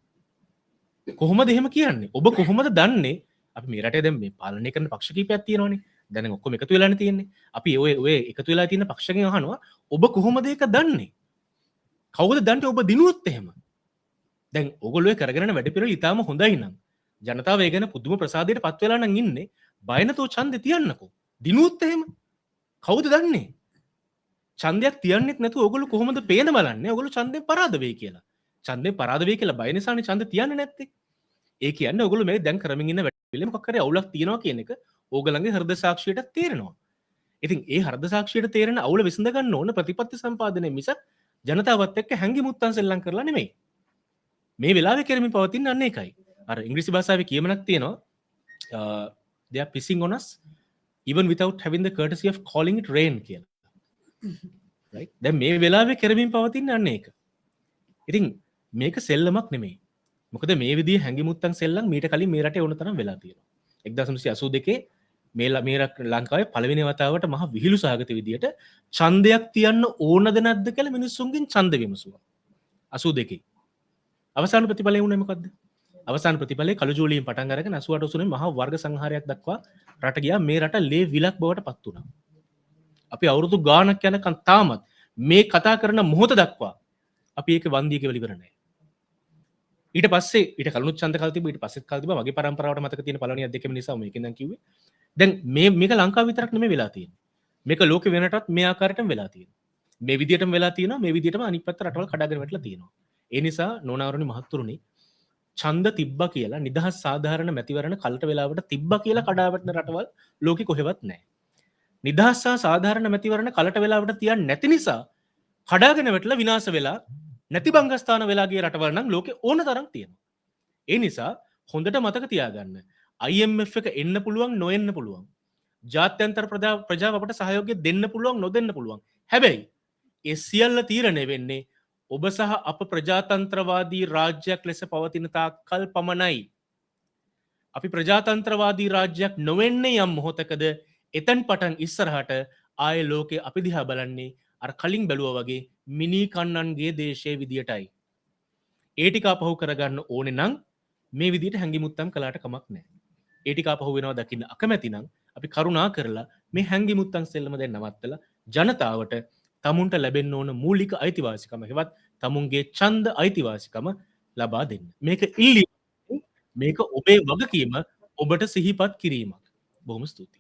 කොහොමද එහෙම කියන්නේ? ඔබ කොහොමද දන්නේ? අපි මේ රටේ දැන් මේ පාලනය කරන පක්ෂ කීපයක් තියෙනවනේ. දැන් ඔක්කොම එකතු වෙලානේ තියෙන්නේ. අපි ඔය එකතු වෙලා තියෙන පක්ෂගෙන් අහනවා ඔබ කොහොමද ඒක දන්නේ? කවුද දන්නේ ඔබ දිනුවොත් එහෙම? දැන් ඕගොල්ලෝ කරගෙන යන වැඩ පිළිවෙල ඉතාම හොඳයි නම් ජනතාව ඒ ගැන පුදුම ප්‍රසාදයට පත් වෙලා නම් ඉන්නේ. බය නැතුව ඡන්දේ තියන්නකෝ. දිනුවොත් එහෙම කවුද දන්නේ? ඡන්දයක් තියන්නෙත් නැතුව ඕගොල්ලෝ කොහොමද පේන බලන්නේ? ඕගොල්ලෝ ඡන්දෙන් පරාද වෙයි කියලා. ඡන්දෙන් පරාද වෙයි කියලා බය නිසානේ ඡන්ද තියන්නේ නැත්තේ. ඒ කියන්නේ ඕගොල්ලෝ මේ දැන් කරමින් ඉන්න වැඩ පිළිවෙල මොකක් හරි අවුලක් තියෙනවා කියන එක ඕගොල්ලන්ගේ හෘද සාක්ෂියට තේරෙනවා. ඉතින් ඒ හෘද සාක්ෂියට තේරෙන අවුල විසඳ ගන්න ඕන ප්‍රතිපත්ති සම්පාදනය මිසක් ජනතාවත් එක්ක හැංගි මුත්තන් සෙල්ලම් කරලා නෙමෙයි. මේ වෙලාවේ කරමින් පවතින අන්න එකයි. අර ඉංග්‍රීසි භාෂාවේ කියමනක් තියෙනවා they are pissing on us even without having the courtesy of calling it rain කියලා. right? දැන් මේ වෙලාවේ කරමින් පවතින අන්න ඒක. ඉතින් මේක සෙල්ලමක් නෙමෙයි. මොකද මේ විදිහේ හැංගි මුත්තන් සෙල්ලම් මීට කලින් මේ රටේ ඕන තරම් වෙලා තියෙනවා. 1982 මේ ලංකාවේ පළවෙනි වතාවට මහ විහිළු සහගත විදියට ඡන්දයක් තියන්න ඕනද නැද්ද කියලා මිනිස්සුන්ගෙන් ඡන්ද විමසුවා. 82. අවසාන ප්‍රතිඵලය වුණේ මොකද්ද? අවසාන ප්‍රතිඵලය කළු ජූලියෙන් පටන් අරගෙන 88 89 මහා වර්ග සංහාරයක් දක්වා රට ගියා. මේ රට ලේ විලක් බවට පත් වුණා. අපි අවුරුදු ගාණක් යනකම් තාමත් මේ කතා කරන මොහොත දක්වා අපි ඒක වන්දිය කියලා ඉවර නැහැ. ඊට පස්සේ ඊට කලිනුත් ඡන්ද කල් තිබ්බ ඊට පස්සෙත් කල් තිබ්බ මගේ පරම්පරාවට මතක තියෙන පළවෙනි අධ්‍යක්ෂකම නිසා මේකෙන් දැන් කිව්වේ. දැන් මේක ලංකාව විතරක් නෙමෙයි වෙලා තියෙන්නේ. මේක ලෝකෙ වෙනටත් මේ ආකාරයටම වෙලා තියෙනවා. මේ විදියටම වෙලා තියෙනවා. මේ විදියටම අනිත් පැත්ත රටවල් කඩාගෙන වැටලා තියෙනවා. ඒ නිසා නෝනාවරුනි මහත්තුරුනි ඡන්ද තිබ්බා කියලා නිදහස් සාධාරණ මැතිවරණ කලට වෙලාවට තිබ්බා කියලා කඩා වැටෙන රටවල් ලෝකෙ කොහෙවත් නැහැ. නිදහස් සහ සාධාරණ මැතිවරණ කලට වෙලාවට තියන්නේ නැති නිසා කඩාගෙන වැටලා විනාශ වෙලා නැති බංගස්ථාන වෙලා ගිය රටවල් නම් ලෝකෙ ඕන තරම් තියෙනවා. ඒ නිසා හොඳට මතක තියාගන්න. IMF එක එන්න පුළුවන් නොඑන්න පුළුවන්. ජාත්‍යන්තර ප්‍රජාව අපට සහයෝගය දෙන්න පුළුවන් නොදෙන්න පුළුවන්. හැබැයි ඒ සියල්ල තීරණය වෙන්නේ ඔබ සහ අප ප්‍රජාතන්ත්‍රවාදී රාජ්‍යයක් ලෙස පවතින තාක් කල් පමණයි. අපි ප්‍රජාතන්ත්‍රවාදී රාජ්‍යයක් නොවෙන්නේ යම් මොහොතකද එතන් පටන් ඉස්සරහට ආයේ ලෝකේ අපි දිහා බලන්නේ අර කලින් බැලුවා වගේ මිනි කන්නන්ගේ දේශයේ විදියටයි. ඒ ටික ආපහු කරගන්න ඕනේ නම් මේ විදිහට හැංගිමුත්තම් කළාට කමක් නැහැ. ඒ ටික ආපහු වෙනවා දකින්න අකමැති නම් අපි කරුණා කරලා මේ හැංගිමුත්තම් සෙල්ලම දැන් නවත්තලා ජනතාවට තමුන්ට ලැබෙන්න ඕන මූලික අයිතිවාසිකම හෙවත් තමුන්ගේ ඡන්ද අයිතිවාසිකම ලබා දෙන්න. මේක මේක ඔබේ වගකීම ඔබට සිහිපත් කිරීමක්. බොහොම ස්තුතියි.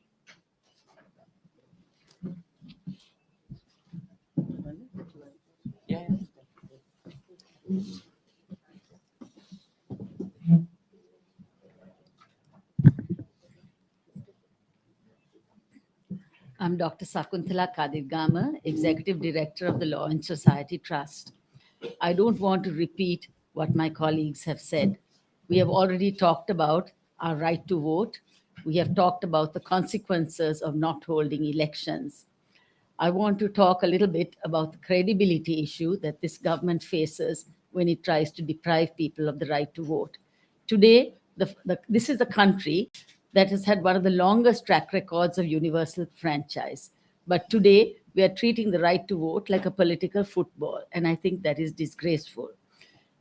I'm Dr. Sakunthala Kadirgama, Executive Director of the Law and Society Trust. I don't want to repeat what my colleagues have said. We have already talked about our right to vote. We have talked about the consequences of not holding elections. I want to talk a little bit about the credibility issue that this government faces when it tries to deprive people of the right to vote. Today, this is a country that has had one of the longest track records of universal franchise. But today, we are treating the right to vote like a political football, and I think that is disgraceful.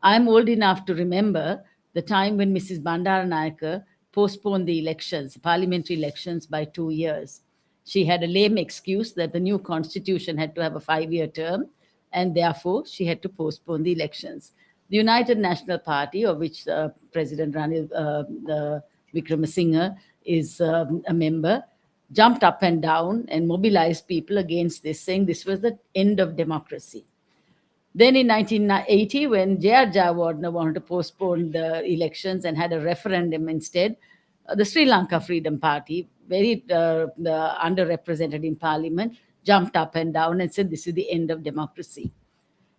I'm old enough to remember the time when Mrs. Bandaranaike postponed the elections, parliamentary elections, by 2 years. She had a lame excuse that the new constitution had to have a 5-year term, and therefore she had to postpone the elections. The United National Party, of which President Ranil Wickremesinghe is a member, jumped up and down and mobilized people against this, saying this was the end of democracy. Then in 1980, when J.R. Jayawardena wanted to postpone the elections and had a referendum instead, the Sri Lanka Freedom Party, very underrepresented in parliament, jumped up and down and said this is the end of democracy.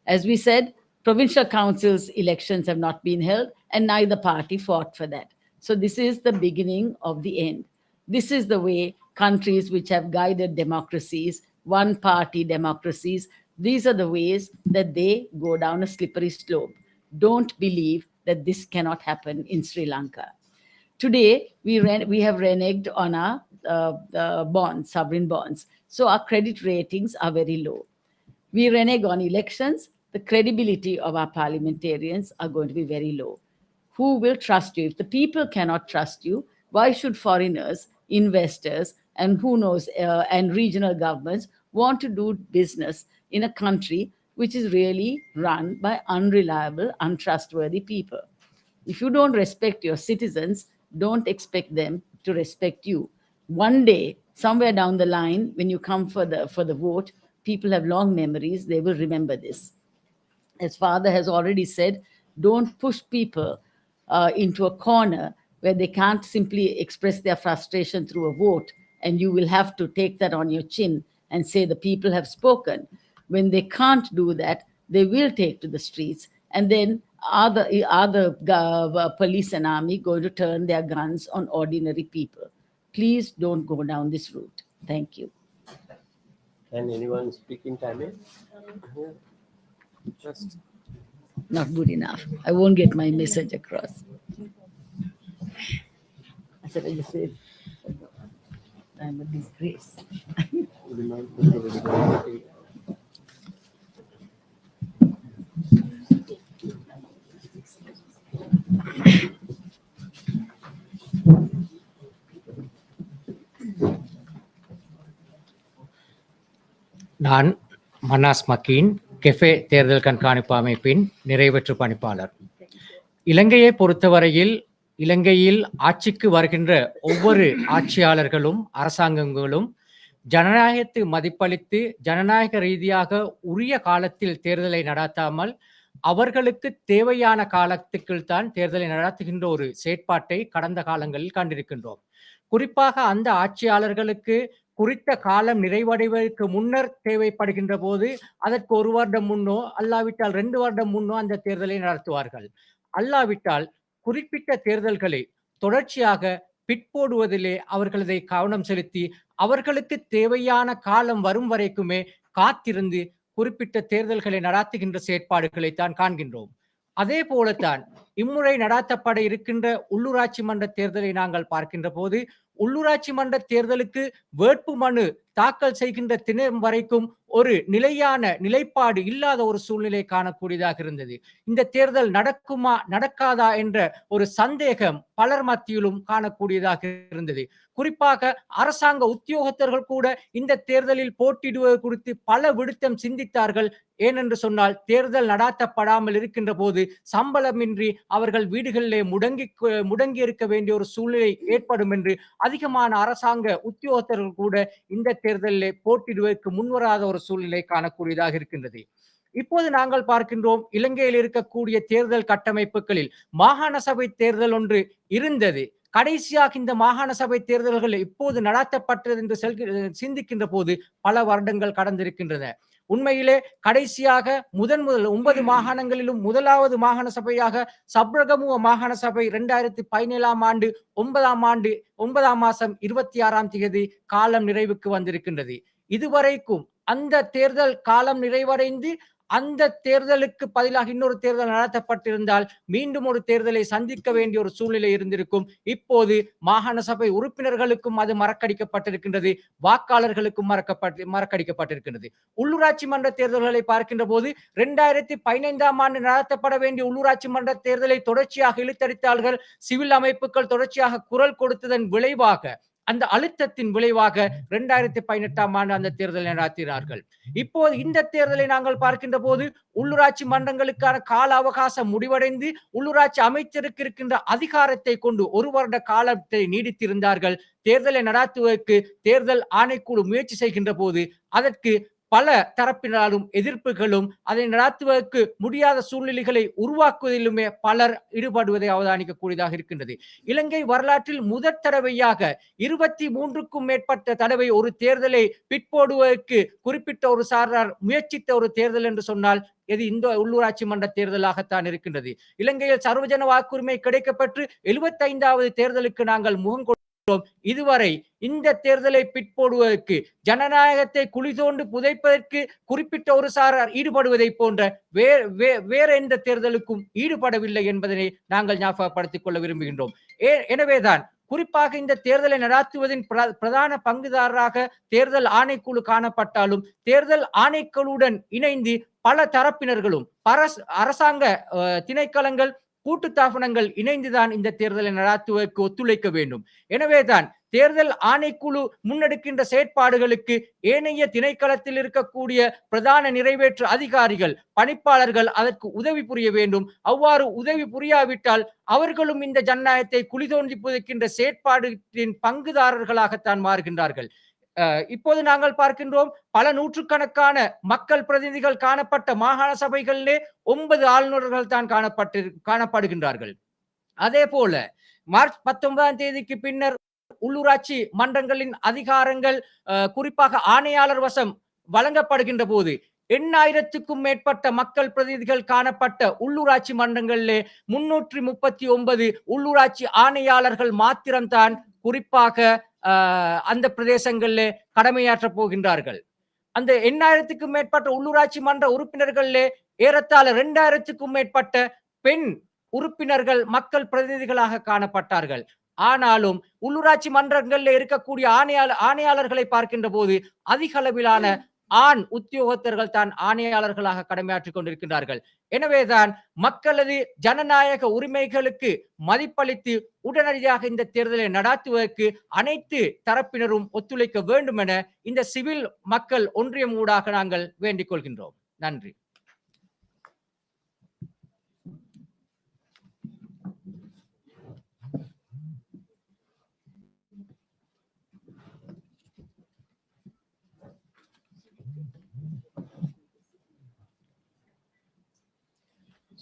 As we said, provincial councils elections have not been held, and neither party fought for that. So this is the beginning of the end. This is the way countries which have guided democracies, one-party democracies, these are the ways that they go down a slippery slope. Don't believe that this cannot happen in Sri Lanka. Today, we have reneged on our bonds, sovereign bonds. So our credit ratings are very low. We renege on elections. The credibility of our parliamentarians are going to be very low. Who will trust you? If the people cannot trust you, why should foreigners, investors, and who knows, and regional governments want to do business in a country which is really run by unreliable, untrustworthy people? If you don't respect your citizens, don't expect them to respect you. One day, somewhere down the line, when you come for the vote, people have long memories. They will remember this. As Father has already said, don't push people into a corner where they can't simply express their frustration through a vote, and you will have to take that on your chin and say the people have spoken. When they can't do that, they will take to the streets, and then are the police and army going to turn their guns on ordinary people? Please don't go down this route. Thank you. Can anyone speak in Tamil? Just Not good enough. I won't get my message across. I said, I just said, I'm a disgrace. நான் மனாஸ் மக்கீன் கெஃபே தேர்தல் கண்காணிப்பு அமைப்பின் நிறைவேற்று பணிப்பாளர். இலங்கையை பொறுத்தவரையில் இலங்கையில் ஆட்சிக்கு வருகின்ற ஒவ்வொரு ஆட்சியாளர்களும் அரசாங்கங்களும் ஜனநாயகத்தை மதிப்பளித்து ஜனநாயக ரீதியாக உரிய காலத்தில் தேர்தலை நடாத்தாமல் அவர்களுக்கு தேவையான காலத்துக்குள் தான் தேர்தலை நடத்துகின்ற ஒரு செயற்பாட்டை கடந்த காலங்களில் கண்டிருக்கின்றோம். குறிப்பாக அந்த ஆட்சியாளர்களுக்கு குறித்த காலம் நிறைவடைவதற்கு முன்னர் தேவைப்படுகின்ற போது அதற்கு 1 வருடம் முன்னோ அல்லாவிட்டால் 2 வருடம் முன்னோ அந்த தேர்தலை நடத்துவார்கள். அல்லாவிட்டால் குறிப்பிட்ட தேர்தல்களை தொடர்ச்சியாக பிற்போடுவதிலே அவர்களதை கவனம் செலுத்தி அவர்களுக்கு தேவையான காலம் வரும் வரைக்குமே காத்திருந்து குறிப்பிட்ட தேர்தல்களை நடாத்துகின்ற செயற்பாடுகளைத்தான் காண்கின்றோம். அதே போலத்தான் இம்முறை நடாத்தப்பட இருக்கின்ற உள்ளூராட்சி மன்ற தேர்தலை நாங்கள் பார்க்கின்ற போது உள்ளூராட்சி மன்ற தேர்தலுக்கு வேட்பு மனு தாக்கல் செய்கின்ற தினம் வரைக்கும் ஒரு நிலையான நிலைப்பாடு இல்லாத ஒரு சூழ்நிலை காணக்கூடியதாக இருந்தது. இந்த தேர்தல் நடக்குமா நடக்காதா என்ற ஒரு சந்தேகம் பலர் மத்தியிலும் காணக்கூடியதாக இருந்தது. குறிப்பாக அரசாங்க உத்தியோகத்தர்கள் கூட இந்த தேர்தலில் போட்டியிடுவது குறித்து பல விடுத்தம் சிந்தித்தார்கள். ஏனென்று சொன்னால் தேர்தல் நடாத்தப்படாமல் இருக்கின்ற போது சம்பளமின்றி அவர்கள் வீடுகளிலே முடங்கி இருக்க வேண்டிய ஒரு சூழ்நிலை ஏற்படும் என்று அதிகமான அரசாங்க உத்தியோகத்தர்கள் கூட இந்த தேர்தலிலே போட்டியிடுவதற்கு முன்வராத ஒரு சூழ்நிலை காணக்கூடியதாக இருக்கின்றது. இப்போது நாங்கள் பார்க்கின்றோம் இலங்கையில் இருக்கக்கூடிய தேர்தல் கட்டமைப்புகளில் மாகாண சபை தேர்தல் ஒன்று இருந்தது. கடைசியாக இந்த மாகாண சபை தேர்தல்கள் இப்போது நடாத்தப்பட்டது என்று சிந்திக்கின்ற போது பல வருடங்கள் கடந்திருக்கின்றன. உண்மையிலே கடைசியாக முதல் 9 மாகாணங்களிலும் முதலாவது மாகாண சபையாக சப்ரகமுவ மாகாண சபை 2017 ஆண்டு 9 மாதம் 26ஆம் தேதி காலம் நிறைவுக்கு வந்திருக்கின்றது. இதுவரைக்கும் அந்த தேர்தல் காலம் நிறைவடைந்து அந்த தேர்தலுக்கு பதிலாக இன்னொரு தேர்தல் நடத்தப்பட்டிருந்தால் மீண்டும் ஒரு தேர்தலை சந்திக்க வேண்டிய ஒரு சூழ்நிலை இருந்திருக்கும். இப்போது மாகாண சபை உறுப்பினர்களுக்கும் அது மறக்கடிக்கப்பட்டிருக்கின்றது, வாக்காளர்களுக்கும் மறக்கடிக்கப்பட்டிருக்கின்றது. உள்ளூராட்சி மன்ற தேர்தல்களை பார்க்கின்ற போது 2015ஆம் ஆண்டு நடத்தப்பட வேண்டிய உள்ளூராட்சி மன்ற தேர்தலை தொடர்ச்சியாக இழுத்தடித்தார்கள். சிவில் அமைப்புகள் தொடர்ச்சியாக குரல் கொடுத்ததன் விளைவாக அந்த அழுத்தத்தின் விளைவாக 2018ஆம் ஆண்டு அந்த தேர்தலை நடத்தினார்கள். இப்போது இந்த தேர்தலை நாங்கள் பார்க்கின்ற போது உள்ளூராட்சி மன்றங்களுக்கான கால அவகாசம் முடிவடைந்து உள்ளூராட்சி அமைச்சருக்கு இருக்கின்ற அதிகாரத்தை கொண்டு 1 வருட காலத்தை நீடித்திருந்தார்கள். தேர்தலை நடாத்துவதற்கு தேர்தல் ஆணைக்குழு முயற்சி செய்கின்ற போது அதற்கு பல தரப்பினராலும் எதிர்ப்புகளும் அதை நடாத்துவதற்கு முடியாத சூழ்நிலைகளை உருவாக்குவதிலுமே பலர் ஈடுபடுவதை அவதானிக்கக்கூடியதாக இருக்கின்றது. இலங்கை வரலாற்றில் முதற் தடவையாக 23க்கும் மேற்பட்ட தடவை ஒரு தேர்தலை பிற்போடுவதற்கு குறிப்பிட்ட ஒரு சாரார் முயற்சித்த ஒரு தேர்தல் என்று சொன்னால் இது இந்த உள்ளூராட்சி மன்ற தேர்தலாகத்தான் இருக்கின்றது. இலங்கையில் சர்வஜன வாக்குரிமை கிடைக்கப்பெற்று 75வது தேர்தலுக்கு நாங்கள் முகம் இதுவரை இந்த தேர்தலை பிற்போடுவதற்கு ஜனநாயகத்தை குழி தோண்டி புதைப்பதற்கு குறிப்பிட்ட ஒரு சாரார் ஈடுபடுவதை போன்ற வேற எந்த தேர்தலுக்கும் ஈடுபடவில்லை என்பதனை நாங்கள் ஞாபகப்படுத்திக் கொள்ள விரும்புகின்றோம். எனவேதான் குறிப்பாக இந்த தேர்தலை நடாத்துவதின் பிரதான பங்குதாரராக தேர்தல் ஆணைக்குழு காணப்பட்டாலும் தேர்தல் ஆணைக்குழுவுடன் இணைந்து பல தரப்பினர்களும் அரசாங்க திணைக்களங்கள் கூட்டுத்தாபனங்கள் இணைந்துதான் இந்த தேர்தலை நடாத்துவதற்கு ஒத்துழைக்க வேண்டும். எனவேதான் தேர்தல் ஆணைக்குழு முன்னெடுக்கின்ற செயற்பாடுகளுக்கு ஏனைய திணைக்களத்தில் இருக்கக்கூடிய பிரதான நிறைவேற்று அதிகாரிகள் பணிப்பாளர்கள் அதற்கு உதவி புரிய வேண்டும். அவ்வாறு உதவி புரியாவிட்டால் அவர்களும் இந்த ஜனநாயகத்தை குழி தோண்டி புதைக்கின்ற செயற்பாட்டின் பங்குதாரர்களாகத்தான் மாறுகின்றார்கள். இப்போது நாங்கள் பார்க்கின்றோம் பல நூற்றுக்கணக்கான மக்கள் பிரதிநிதிகள் காணப்பட்ட மாகாண சபைகளிலே 9 ஆளுநர்கள் தான் காணப்படுகின்றார்கள். அதே போல மார்ச் 19ஆம் தேதிக்கு பின்னர் உள்ளூராட்சி மன்றங்களின் அதிகாரங்கள் குறிப்பாக ஆணையாளர் வசம் வழங்கப்படுகின்ற போது 8000க்கும் மேற்பட்ட மக்கள் பிரதிநிதிகள் காணப்பட்ட உள்ளூராட்சி மன்றங்களிலே 339 உள்ளூராட்சி ஆணையாளர்கள் மாத்திரம்தான் குறிப்பாக அந்த பிரதேசங்களிலே கடமையாற்ற போகின்றார்கள். அந்த 8000க்கும் மேற்பட்ட உள்ளூராட்சி மன்ற உறுப்பினர்களிலே ஏறத்தாழ 2000க்கும் மேற்பட்ட பெண் உறுப்பினர்கள் மக்கள் பிரதிநிதிகளாக காணப்பட்டார்கள். ஆனாலும் உள்ளூராட்சி மன்றங்களில் இருக்கக்கூடிய ஆணையாளர்களை பார்க்கின்ற போது அதிக அளவிலான ஆண் உத்தியோகத்தர்கள் தான் ஆணையாளர்களாக கடமையாற்றிக் கொண்டிருக்கின்றார்கள். எனவேதான் மக்களது ஜனநாயக உரிமைகளுக்கு மதிப்பளித்து உடனடியாக இந்த தேர்தலை நடாத்துவதற்கு அனைத்து தரப்பினரும் ஒத்துழைக்க வேண்டும் என இந்த சிவில் மக்கள் ஒன்றியம் ஊடாக நாங்கள் வேண்டிக் கொள்கின்றோம். நன்றி.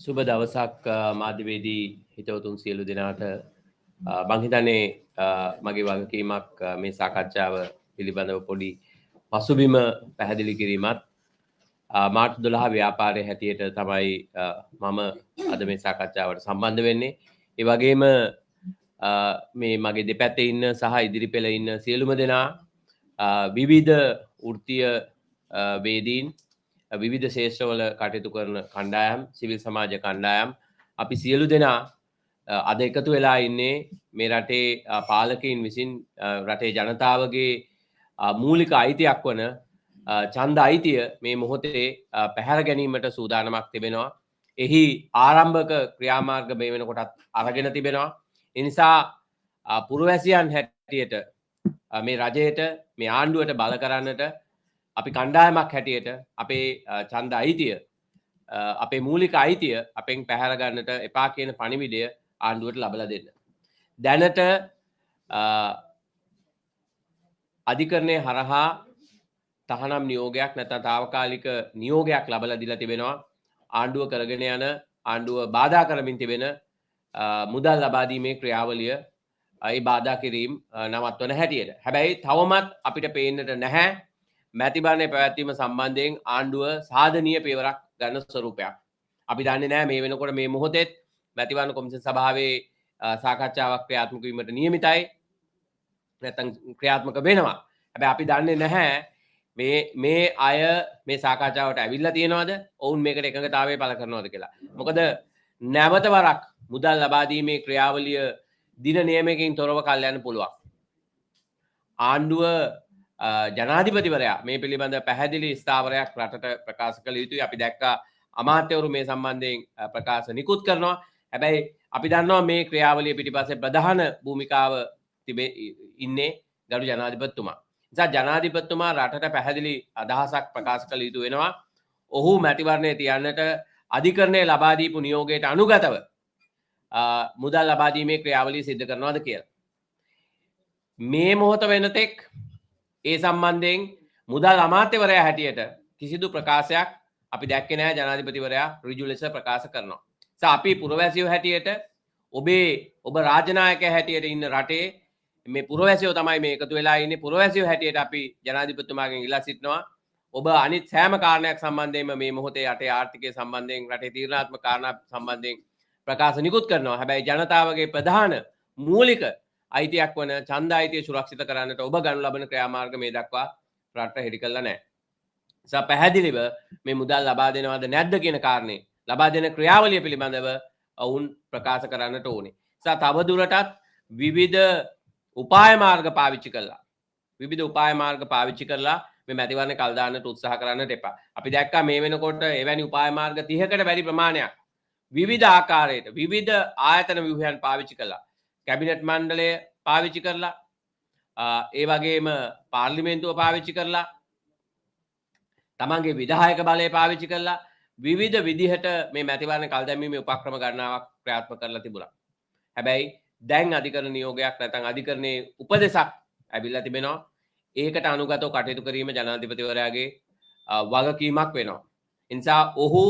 සුබ දවසක් මාධ්‍යවේදී හිතවතුන් සියලු දෙනාට මං හිතන්නේ මගේ වගකීමක් මේ සාකච්ඡාව පිළිබඳව පොඩි පසුබිම පැහැදිලි කිරීමත් මාර්ච් 12 ව්‍යාපාරයේ හැටියට තමයි මම අද මේ සාකච්ඡාවට සම්බන්ධ වෙන්නේ. ඒ වගේම මේ මගේ දෙපැත්තේ ඉන්න සහ ඉදිරි පෙළ ඉන්න සියලුම දෙනා විවිධ වෘත්තීය වේදීන් විවිධ ශේෂ්ත්‍රවල කටයුතු කරන කණ්ඩායම් සිවිල් සමාජ කණ්ඩායම් අපි සියලු දෙනා අද එකතු වෙලා ඉන්නේ මේ රටේ පාලකයින් විසින් රටේ ජනතාවගේ මූලික අයිතියක් වන ඡන්ද අයිතිය මේ මොහොතේ පැහැර ගැනීමට සූදානමක් තිබෙනවා. එහි ආරම්භක ක්‍රියාමාර්ග මේ වෙනකොටත් අරගෙන තිබෙනවා. ඒ නිසා පුරවැසියන් හැටියට මේ රජයට මේ ආණ්ඩුවට බල කරන්නට අපි කණ්ඩායමක් හැටියට අපේ ඡන්ද අයිතිය අපේ මූලික අයිතිය අපෙන් පැහැර ගන්නට එපා කියන පණිවිඩය ආණ්ඩුවට ලබලා දෙන්න. දැනට අධිකරණය හරහා තහනම් නියෝගයක් නැත්නම් తాවකාලික නියෝගයක් ලබලා දීලා තිබෙනවා. ආණ්ඩුව කරගෙන යන ආණ්ඩුව බාධා කරමින් තිබෙන මුදල් ලබා දීමේ ක්‍රියාවලිය ඒ බාධා කිරීම නවත්වන හැටියට. හැබැයි තවමත් අපිට පේන්නට නැහැ මැතිවරණය පැවැත්වීම සම්බන්ධයෙන් ආණ්ඩුව සාධනීය පියවරක් ගන්න ස්වරූපයක්. අපි දන්නේ නැහැ මේ වෙනකොට මේ මොහොතේත් මැතිවරණ කොමිෂන් සභාවේ සාකච්ඡාවක් ක්‍රියාත්මක වීමට නියමිතයි. නැත්නම් ක්‍රියාත්මක වෙනවා. හැබැයි අපි දන්නේ නැහැ මේ අය මේ සාකච්ඡාවට ඇවිල්ලා තියෙනවද? ඔවුන් මේකට එකඟතාවය පළ කරනවද කියලා. මොකද නැවත වරක් මුදල් ලබා දීමේ ක්‍රියාවලිය දින නියමයකින් තොරව කල් යන්න පුළුවන්. ආණ්ඩුව ජනාධිපතිවරයා මේ පිළිබඳ පැහැදිලි ස්ථාවරයක් රටට ප්‍රකාශ කළ යුතුයි. අපි දැක්කා අමාත්‍යවරු මේ සම්බන්ධයෙන් ප්‍රකාශ නිකුත් කරනවා. හැබැයි අපි දන්නවා මේ ක්‍රියාවලිය පිටිපස්සේ ප්‍රධාන භූමිකාව ඉන්නේ ගරු ජනාධිපතිතුමා. නිසා ජනාධිපතිතුමා රටට පැහැදිලි අදහසක් ප්‍රකාශ කළ යුතු වෙනවා. ඔහු මැතිවරණය තියන්නට අධිකරණය ලබා දීපු නියෝගයට අනුගතව මුදල් ලබා දීමේ ක්‍රියාවලිය සිදු කරනවාද කියලා. මේ මොහොත වෙනතෙක් ඒ සම්බන්ධයෙන් මුදල් අමාත්‍යවරයා හැටියට කිසිදු ප්‍රකාශයක් අපි දැක්කේ නැහැ. ජනාධිපතිවරයා ඍජු ලෙස ප්‍රකාශ කරනවා. අපි පුරවැසියෝ හැටියට ඔබ රාජනායකයා හැටියට ඉන්න රටේ මේ පුරවැසියෝ තමයි මේ එකතු වෙලා ඉන්නේ. පුරවැසියෝ හැටියට අපි ජනාධිපතිතුමාගෙන් ඉල්ලා සිටිනවා ඔබ අනිත් සෑම කාරණයක් සම්බන්ධයෙන්ම මේ මොහොතේ රටේ ආර්ථිකය සම්බන්ධයෙන් රටේ තීරණාත්මක කාරණා සම්බන්ධයෙන් ප්‍රකාශ නිකුත් කරනවා. හැබැයි ජනතාවගේ ප්‍රධාන මූලික අයිතියක් වන ඡන්ද අයිතිය සුරක්ෂිත කරන්නට ඔබ ගනු ලබන ක්‍රියාමාර්ග මේ දක්වා රට හෙළි කළා නැහැ. නිසා පැහැදිලිව මේ මුදල් ලබා දෙනවද නැද්ද කියන කාරණේ ලබා දෙන ක්‍රියාවලිය පිළිබඳව ඔවුන් ප්‍රකාශ කරන්නට ඕනේ. නිසා තව දුරටත් විවිධ උපාය මාර්ග පාවිච්චි කරලා මේ මැතිවරණ කල් දාන්නට උත්සාහ කරන්නට එපා. අපි දැක්කා මේ වෙනකොට එවැනි උපාය මාර්ග 30කට වැඩි ප්‍රමාණයක් විවිධ ආකාරයට විවිධ ආයතන ව්‍යුහයන් පාවිච්චි කළා. කැබිනට් මණ්ඩලය පාවිච්චි කරලා ඒ වගේම පාර්ලිමේන්තුව පාවිච්චි කරලා තමන්ගේ විධායක බලය පාවිච්චි කරලා විවිධ විදිහට මේ මැතිවරණ කල් දැමීමේ උපක්‍රම ගණනාවක් ක්‍රියාත්මක කරලා තිබුණා. හැබැයි දැන් අධිකරණ නියෝගයක් නැත්නම් අධිකරණයේ උපදෙසක් ඇවිල්ලා තිබෙනවා. ඒකට අනුගතව කටයුතු කිරීම ජනාධිපතිවරයාගේ වගකීමක් වෙනවා. ඒ නිසා ඔහු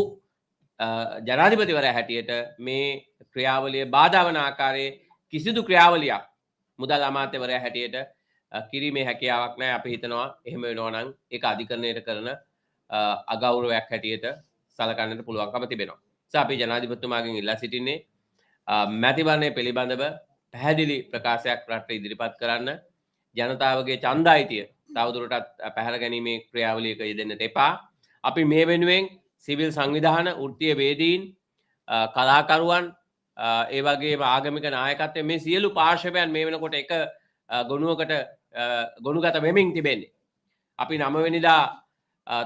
ජනාධිපතිවරයා හැටියට මේ ක්‍රියාවලිය බාධා වන ආකාරයේ කිසිදු ක්‍රියාවලියක් මුදල් අමාත්‍යවරයා හැටියට කිරීමේ හැකියාවක් නැහැ. අපි හිතනවා එහෙම වෙනවා නම් ඒක අධිකරණයට කරන අගෞරවයක් හැටියට සලකන්නට පුළුවන්කම තිබෙනවා. නිසා අපි ජනාධිපතිතුමාගෙන් ඉල්ලා සිටින්නේ මැතිවරණය පිළිබඳව පැහැදිලි ප්‍රකාශයක් රටට ඉදිරිපත් කරන්න. ජනතාවගේ ඡන්ද අයිතිය තවදුරටත් පැහැර ගැනීමේ ක්‍රියාවලියක යෙදෙන්නට එපා. අපි මේ වෙනුවෙන් සිවිල් සංවිධාන, වෘත්තීය වේදීන්, කලාකරුවන්, ඒ වගේම ආගමික නායකත්වය මේ සියලු පාර්ශවයන් මේ වෙනකොට එක ගොනුවකට ගොනුගත වෙමින් තිබෙන්නේ. අපි 9 වෙනිදා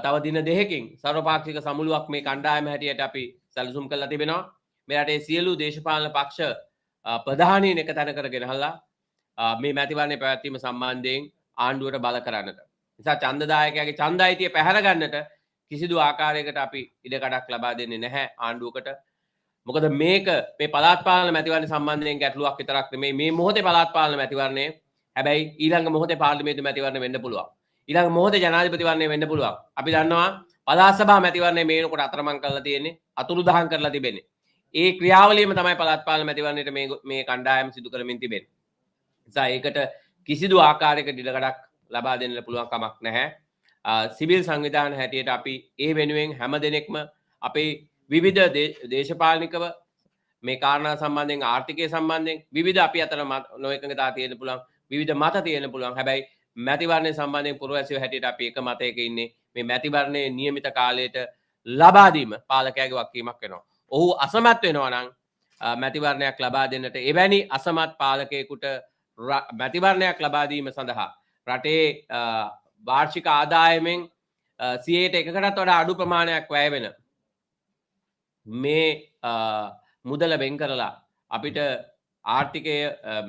තව දින දෙකකින් සර්වපාක්ෂික සමුළුවක් මේ කණ්ඩායම හැටියට අපි සැලසුම් කරලා තිබෙනවා. මේ රටේ සියලු දේශපාලන පක්ෂ ප්‍රධානීන් එක තැන කරගෙන හලා මේ මැතිවරණය පැවැත්වීම සම්බන්ධයෙන් ආණ්ඩුවට බල කරන්නට. නිසා ඡන්දදායකයාගේ ඡන්ද අයිතිය පැහැර ගන්නට කිසිදු ආකාරයකට අපි ඉඩකඩක් ලබා දෙන්නේ නැහැ ආණ්ඩුවකට. මොකද මේක මේ පළාත් පාලන මැතිවරණ සම්බන්ධයෙන් ගැටලුවක් විතරක් නෙමෙයි. මේ මොහොතේ පළාත් පාලන මැතිවරණය හැබැයි ඊළඟ මොහොතේ පාර්ලිමේන්තු මැතිවරණ වෙන්න පුළුවන්. ඊළඟ මොහොතේ ජනාධිපතිවරණය වෙන්න පුළුවන්. අපි දන්නවා පළාත් සභා මැතිවරණය මේ වෙනකොට අතරමං කරලා තියෙන්නේ, අතුරුදහන් කරලා තිබෙන්නේ. ඒ ක්‍රියාවලියම තමයි පළාත් පාලන මැතිවරණයට මේ කණ්ඩායම සිදු කරමින් තිබෙන්නේ. නිසා ඒකට කිසිදු ආකාරයක ඉඩකඩක් ලබා දෙන්න පුළුවන් කමක් නැහැ. සිවිල් සංවිධාන හැටියට අපි ඒ වෙනුවෙන් හැම දෙනෙක්ම අපේ විවිධ දේශපාලනිකව මේ කාරණා සම්බන්ධයෙන් ආර්ථිකය සම්බන්ධයෙන් විවිධ අපි අතර නොඑකඟතා තියෙන්න පුළුවන්, විවිධ මත තියෙන්න පුළුවන්. හැබැයි මැතිවරණය සම්බන්ධයෙන් පුරවැසියෝ හැටියට අපි එක මතයක ඉන්නේ. මේ මැතිවරණයේ නියමිත කාලයට ලබා දීම පාලකයාගේ වගකීමක් වෙනවා. ඔහු අසමත් වෙනවා නම් මැතිවරණයක් ලබා දෙන්නට එවැනි අසමත් පාලකයෙකුට මැතිවරණයක් ලබා දීම සඳහා රටේ වාර්ෂික ආදායමෙන් 100%කටත් වඩා අඩු ප්‍රමාණයක් වැය වෙන මේ මුදල වෙන් කරලා අපිට ආර්ථිකය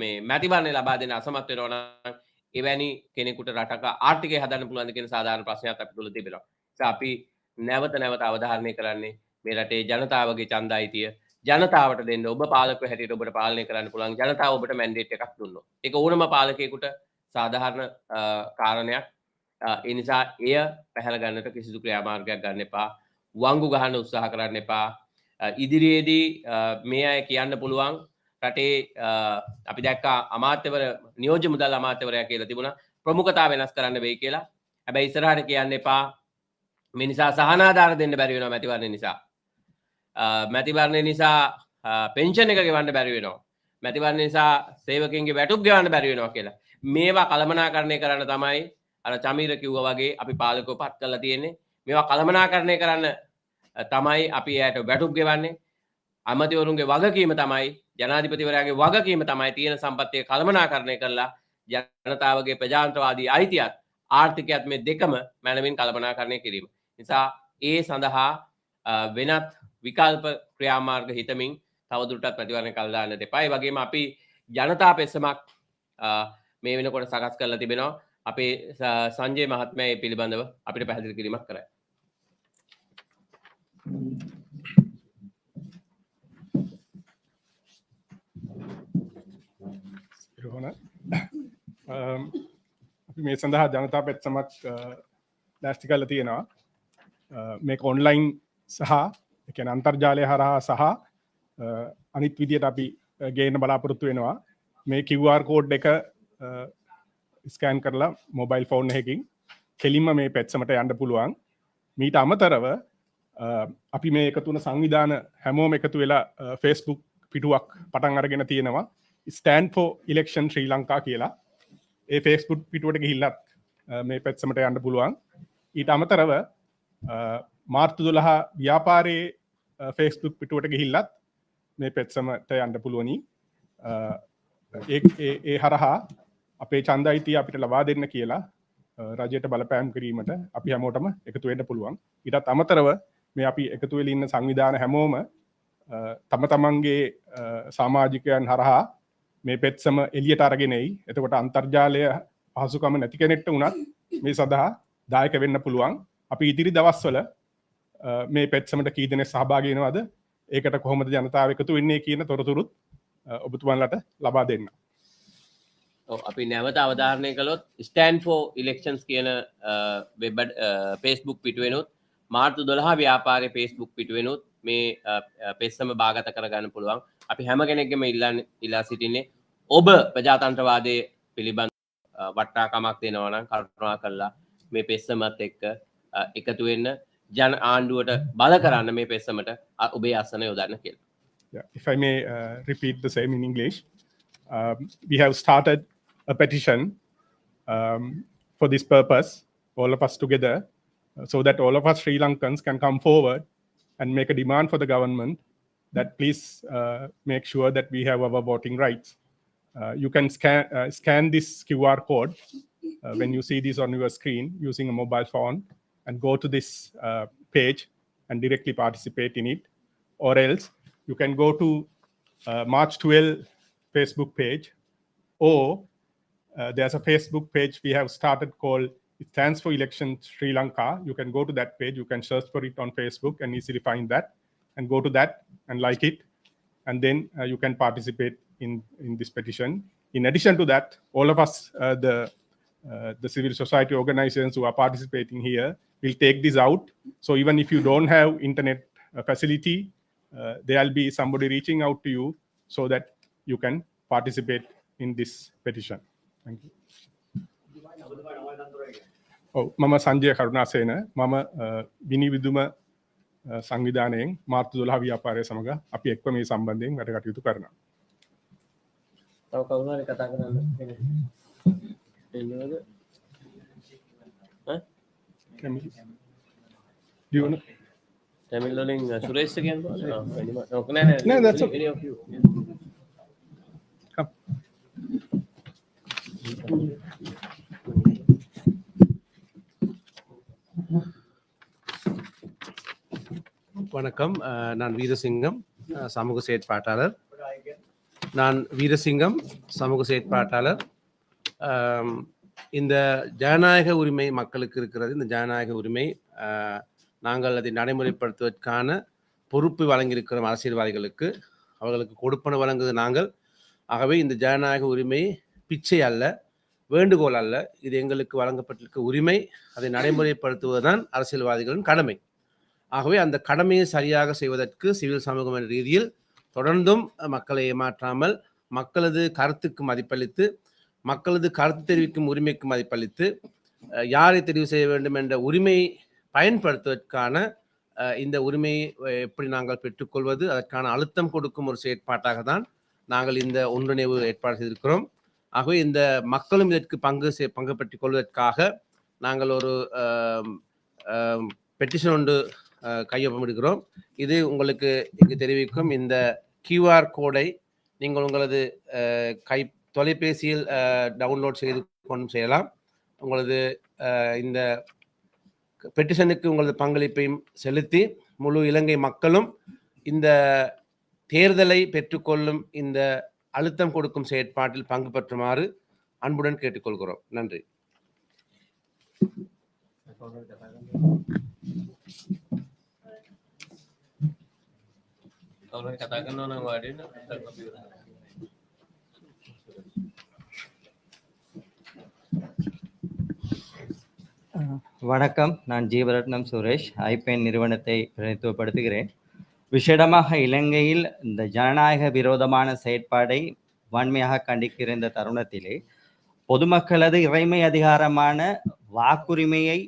මේ මැතිවරණය ලබා දෙන්න අසමත් වෙනවා නම් එවැනි කෙනෙකුට රටක ආර්ථිකය හදන්න පුළුවන්ද කියන සාධාරණ ප්‍රශ්නයක් අපි තුල තිබෙනවා. ඒ අපි නැවත අවධාරණය කරන්නේ මේ රටේ ජනතාවගේ ඡන්ද අයිතිය ජනතාවට දෙන්න. ඔබ පාලකව හැටියට ඔබට පාලනය කරන්න පුළුවන් ජනතාව ඔබට මැන්ඩේට් එකක් දුන්නොත්. ඒක ඕනම පාලකයෙකුට සාධාරණ කාරණයක්. ඒ නිසා එය පැහැර ගන්නට කිසිදු ක්‍රියාමාර්ගයක් ගන්න එපා. වංගු ගහන්න උත්සාහ කරන්න එපා. ඉදිරියේදී මේ අය කියන්න පුළුවන් රටේ අපි දැක්කා අමාත්‍යවර නියෝජ්‍ය මුදල් අමාත්‍යවරයා කියලා තිබුණා ප්‍රමුඛතාව වෙනස් කරන්න වෙයි කියලා. හැබැයි ඉස්සරහට කියන්න එපා මේ නිසා සහනාධාර දෙන්න බැරි වෙනවා මැතිවරණ නිසා. මැතිවරණ නිසා පෙන්ෂන් එක ගෙවන්න බැරි වෙනවා. මැතිවරණ නිසා සේවකයන්ගේ වැටුප් ගෙවන්න බැරි වෙනවා කියලා. මේවා කළමනාකරණය කරන්න තමයි අර චමීර කිව්වා වගේ අපි පාලකව පත් කරලා තියෙන්නේ. මේවා කළමනාකරණය කරන්න තමයි අපි එයාට වැටුප් ගෙවන්නේ. අමතිවරුන්ගේ වගකීම තමයි ජනාධිපතිවරයාගේ වගකීම තමයි තියෙන සම්පත්තිය කළමනාකරණය කරලා ජනතාවගේ ප්‍රජාතන්ත්‍රවාදී අයිතියත් ආර්ථිකයත් මේ දෙකම මනමින් කළමනාකරණය කිරීම. නිසා ඒ සඳහා වෙනත් විකල්ප ක්‍රියාමාර්ග හිතමින් තවදුරටත් ප්‍රතිවරණය කළ දාන්න දෙපා. ඒ වගේම අපි ජනතා පෙස්සමක් මේ වෙනකොට සකස් කරලා තිබෙනවා. අපේ සංජය මහත්මයා මේ පිළිබඳව අපිට පැහැදිලි කිරීමක් කරයි. අපි මේ සඳහා ජනතා පෙත්සමක් ලෑස්ති කරලා තියෙනවා. මේක ඔන්ලයින් සහ ඒ කියන්නේ අන්තර්ජාලය හරහා සහ අනිත් විදියට අපි ගේන්න බලාපොරොත්තු වෙනවා. මේ QR කෝඩ් එක ස්කෑන් කරලා මොබයිල් ෆෝන් එකකින් කෙලින්ම මේ පෙත්සමට යන්න පුළුවන්. මීට අමතරව අපි මේ එකතු වුණ සංවිධාන හැමෝම එකතු වෙලා Facebook පිටුවක් පටන් අරගෙන තියෙනවා. Stand for Election Sri Lanka කියලා. ඒ Facebook පිටුවට ගිහිල්ලත් මේ පෙත්සමට යන්න පුළුවන්. ඊට අමතරව මාර්තු 12 ව්‍යාපාරයේ Facebook පිටුවට ගිහිල්ලත් මේ පෙත්සමට යන්න පුළුවනි. ඒ හරහා අපේ ඡන්ද අයිතිය අපිට ලබා දෙන්න කියලා රජයට බලපෑම් කිරීමට අපි හැමෝටම එකතු වෙන්න පුළුවන්. ඊටත් අමතරව මේ අපි එකතු වෙලා ඉන්න සංවිධාන හැමෝම තම තමන්ගේ සමාජිකයන් හරහා මේ පෙත්සම එළියට අරගෙන එයි. එතකොට අන්තර්ජාලය පහසුකම නැති කෙනෙක්ට උනත් මේ සඳහා දායක වෙන්න පුළුවන්. අපි ඉදිරි දවස්වල මේ පෙත්සමට කී දෙනෙක් සහභාගී වෙනවද? ඒකට කොහොමද ජනතාව එකතු වෙන්නේ කියන තොරතුරුත් ඔබතුමන්ලට ලබා දෙන්න. අපි නැවත අවධාරණය කළොත් Stand for Elections කියන වෙබ් Facebook පිටුවෙනුත් මාර්තු 12 ව්‍යාපාරයේ Facebook පිටුවෙනුත් මේ පෙත්සම භාගත කරගන්න පුළුවන්. අපි හැම කෙනෙක්ගේම ඉල්ලා සිටින්නේ ඔබ ප්‍රජාතන්ත්‍රවාදයේ පිළිබඳ වටාකමක් දෙනවා නම් කල්පනා කරලා මේ පෙත්සමත් එක්ක එකතු වෙන්න ජන ආණ්ඩුවට බල කරන්න මේ පෙත්සමට ඔබේ ආසන යොදන්න කියලා. Yeah, if I may repeat the same in English, we have started a petition for this purpose, all of us together, so that all of us Sri Lankans can come forward and make a demand for the government that please make sure that we have our voting rights. You can scan this QR code when you see this on your screen using a mobile phone and go to this page and directly participate in it. Or else you can go to March 12 Facebook page, or there's a Facebook page we have started called It Stands for Election Sri Lanka. You can go to that page, you can search for it on Facebook and easily find that and go to that and like it, and then you can participate in this petition. In addition to that, all of us, the civil society organizations who are participating here will take this out. So even if you don't have internet facility, there'll be somebody reaching out to you so that you can participate in this petition. Thank you. මම සංජය කරුණාසේන මම විනිවිදුම සංවිධානයෙන් මාර්තු 12 ව්‍යාපාරය සමග අපි එක්ව මේ සම්බන්ධයෙන් වැඩ කටයුතු කරනවා. තව කවුරු හරි කතා කරන්න ඉන්නවද? Do you want to? Tamil වලින් සුරේෂ් කියන්නේ No, that's okay. any of you. Come. வணக்கம். நான் வீரசிங்கம், சமூக செயற்பாட்டாளர். நான் வீரசிங்கம், சமூக செயற்பாட்டாளர். இந்த ஜனநாயக உரிமை மக்களுக்கு இருக்கிறது. இந்த ஜனநாயக உரிமை நாங்கள் அதை நடைமுறைப்படுத்துவதற்கான பொறுப்பு வழங்கியிருக்கிறோம் அரசியல்வாதிகளுக்கு. அவர்களுக்கு கொடுப்பன வழங்குவது நாங்கள். ஆகவே இந்த ஜனநாயக உரிமை பிச்சை அல்ல, வேண்டுகோள் அல்ல. இது எங்களுக்கு வழங்கப்பட்டிருக்க உரிமை. அதை நடைமுறைப்படுத்துவதுதான் அரசியல்வாதிகளின் கடமை. ஆகவே அந்த கடமையை சரியாக செய்வதற்கு சிவில் சமூகம் என்ற ரீதியில் தொடர்ந்தும் மக்களை ஏமாற்றாமல், மக்களது கருத்துக்கு மதிப்பளித்து, மக்களது கருத்து தெரிவிக்கும் உரிமைக்கு மதிப்பளித்து, யாரை தெரிவு செய்ய வேண்டும் என்ற உரிமையை பயன்படுத்துவதற்கான இந்த உரிமையை எப்படி நாங்கள் பெற்றுக்கொள்வது, அதற்கான அழுத்தம் கொடுக்கும் ஒரு செயற்பாட்டாக தான் நாங்கள் இந்த ஒன்றிணைவு ஏற்பாடு செய்திருக்கிறோம். ஆகவே இந்த மக்களும் இதற்கு பங்கு பெற்றுக் கொள்வதற்காக நாங்கள் ஒரு பெட்டிஷன் ஒன்று கையொப்பமிடுகிறோம். இது உங்களுக்கு இங்கு தெரிவிக்கும் இந்த QR கோடை நீங்கள் உங்களது தொலைபேசியில் டவுன்லோட் செய்து கொண்டு செய்யலாம். உங்களது இந்த பெட்டிஷனுக்கு உங்களது பங்களிப்பையும் செலுத்தி முழு இலங்கை மக்களும் இந்த தேர்தலை பெற்றுக்கொள்ளும் இந்த அழுத்தம் கொடுக்கும் செயற்பாட்டில் பங்கு பெற்றுமாறு அன்புடன் கேட்டுக்கொள்கிறோம். நன்றி. வணக்கம். நான் ஜீவரத்னம் சுரேஷ், ஐபேன் நிறுவனத்தை பிரதித்துவப்படுத்துகிறேன். விசேடமாக இலங்கையில் இந்த ஜனநாயக விரோதமான செயற்பாடை வன்மையாக கண்டிக்கிற இந்த தருணத்திலே பொதுமக்களது இறைமை அதிகாரமான வாக்குரிமையை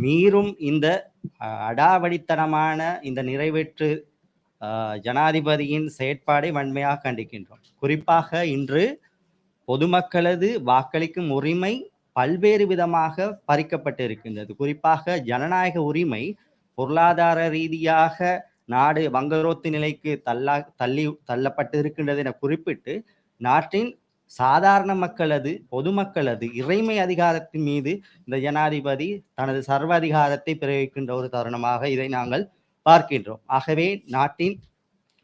மீறும் இந்த அடாவடித்தனமான இந்த நிறைவேற்று ஜனாதிபதியின் செயற்பாடை வன்மையாக கண்டிக்கின்றோம். குறிப்பாக இன்று பொதுமக்களது வாக்களிக்கும் உரிமை பல்வேறு விதமாக பறிக்கப்பட்டு இருக்கின்றது. குறிப்பாக ஜனநாயக உரிமை பொருளாதார ரீதியாக நாடு வங்குரோத்து நிலைக்கு தள்ளப்பட்டு இருக்கின்றது என குறிப்பிட்டு நாட்டின் சாதாரண மக்களது பொதுமக்களது இறைமை அதிகாரத்தின் மீது இந்த ஜனாதிபதி தனது சர்வ அதிகாரத்தை பிரயோகிக்கின்ற ஒரு தருணமாக இதை நாங்கள் பார்க்கின்றோம். ஆகவே நாட்டின்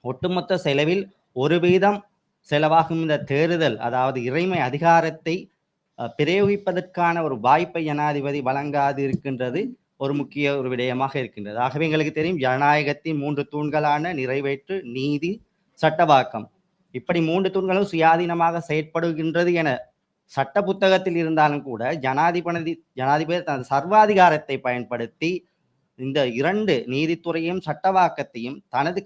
ஒட்டுமொத்த செலவில் 1% செலவாகும் இந்த தேர்தல், அதாவது இறைமை அதிகாரத்தை பிரயோகிப்பதற்கான ஒரு வாய்ப்பை ஜனாதிபதி வழங்காது இருக்கின்றது ஒரு முக்கிய ஒரு விடயமாக இருக்கின்றது. ஆகவே எங்களுக்கு தெரியும், ஜனநாயகத்தின் 3 தூண்களான நிறைவேற்று, நீதி, சட்டவாக்கம், இப்படி 3 தூண்களும் சுயாதீனமாக செயற்படுகின்றது என சட்ட புத்தகத்தில் இருந்தாலும் கூட ஜனாதிபதி தனது சர்வாதிகாரத்தை பயன்படுத்தி இந்த 2 நீதித்துறையும் சட்டவாக்கத்தையும் தனது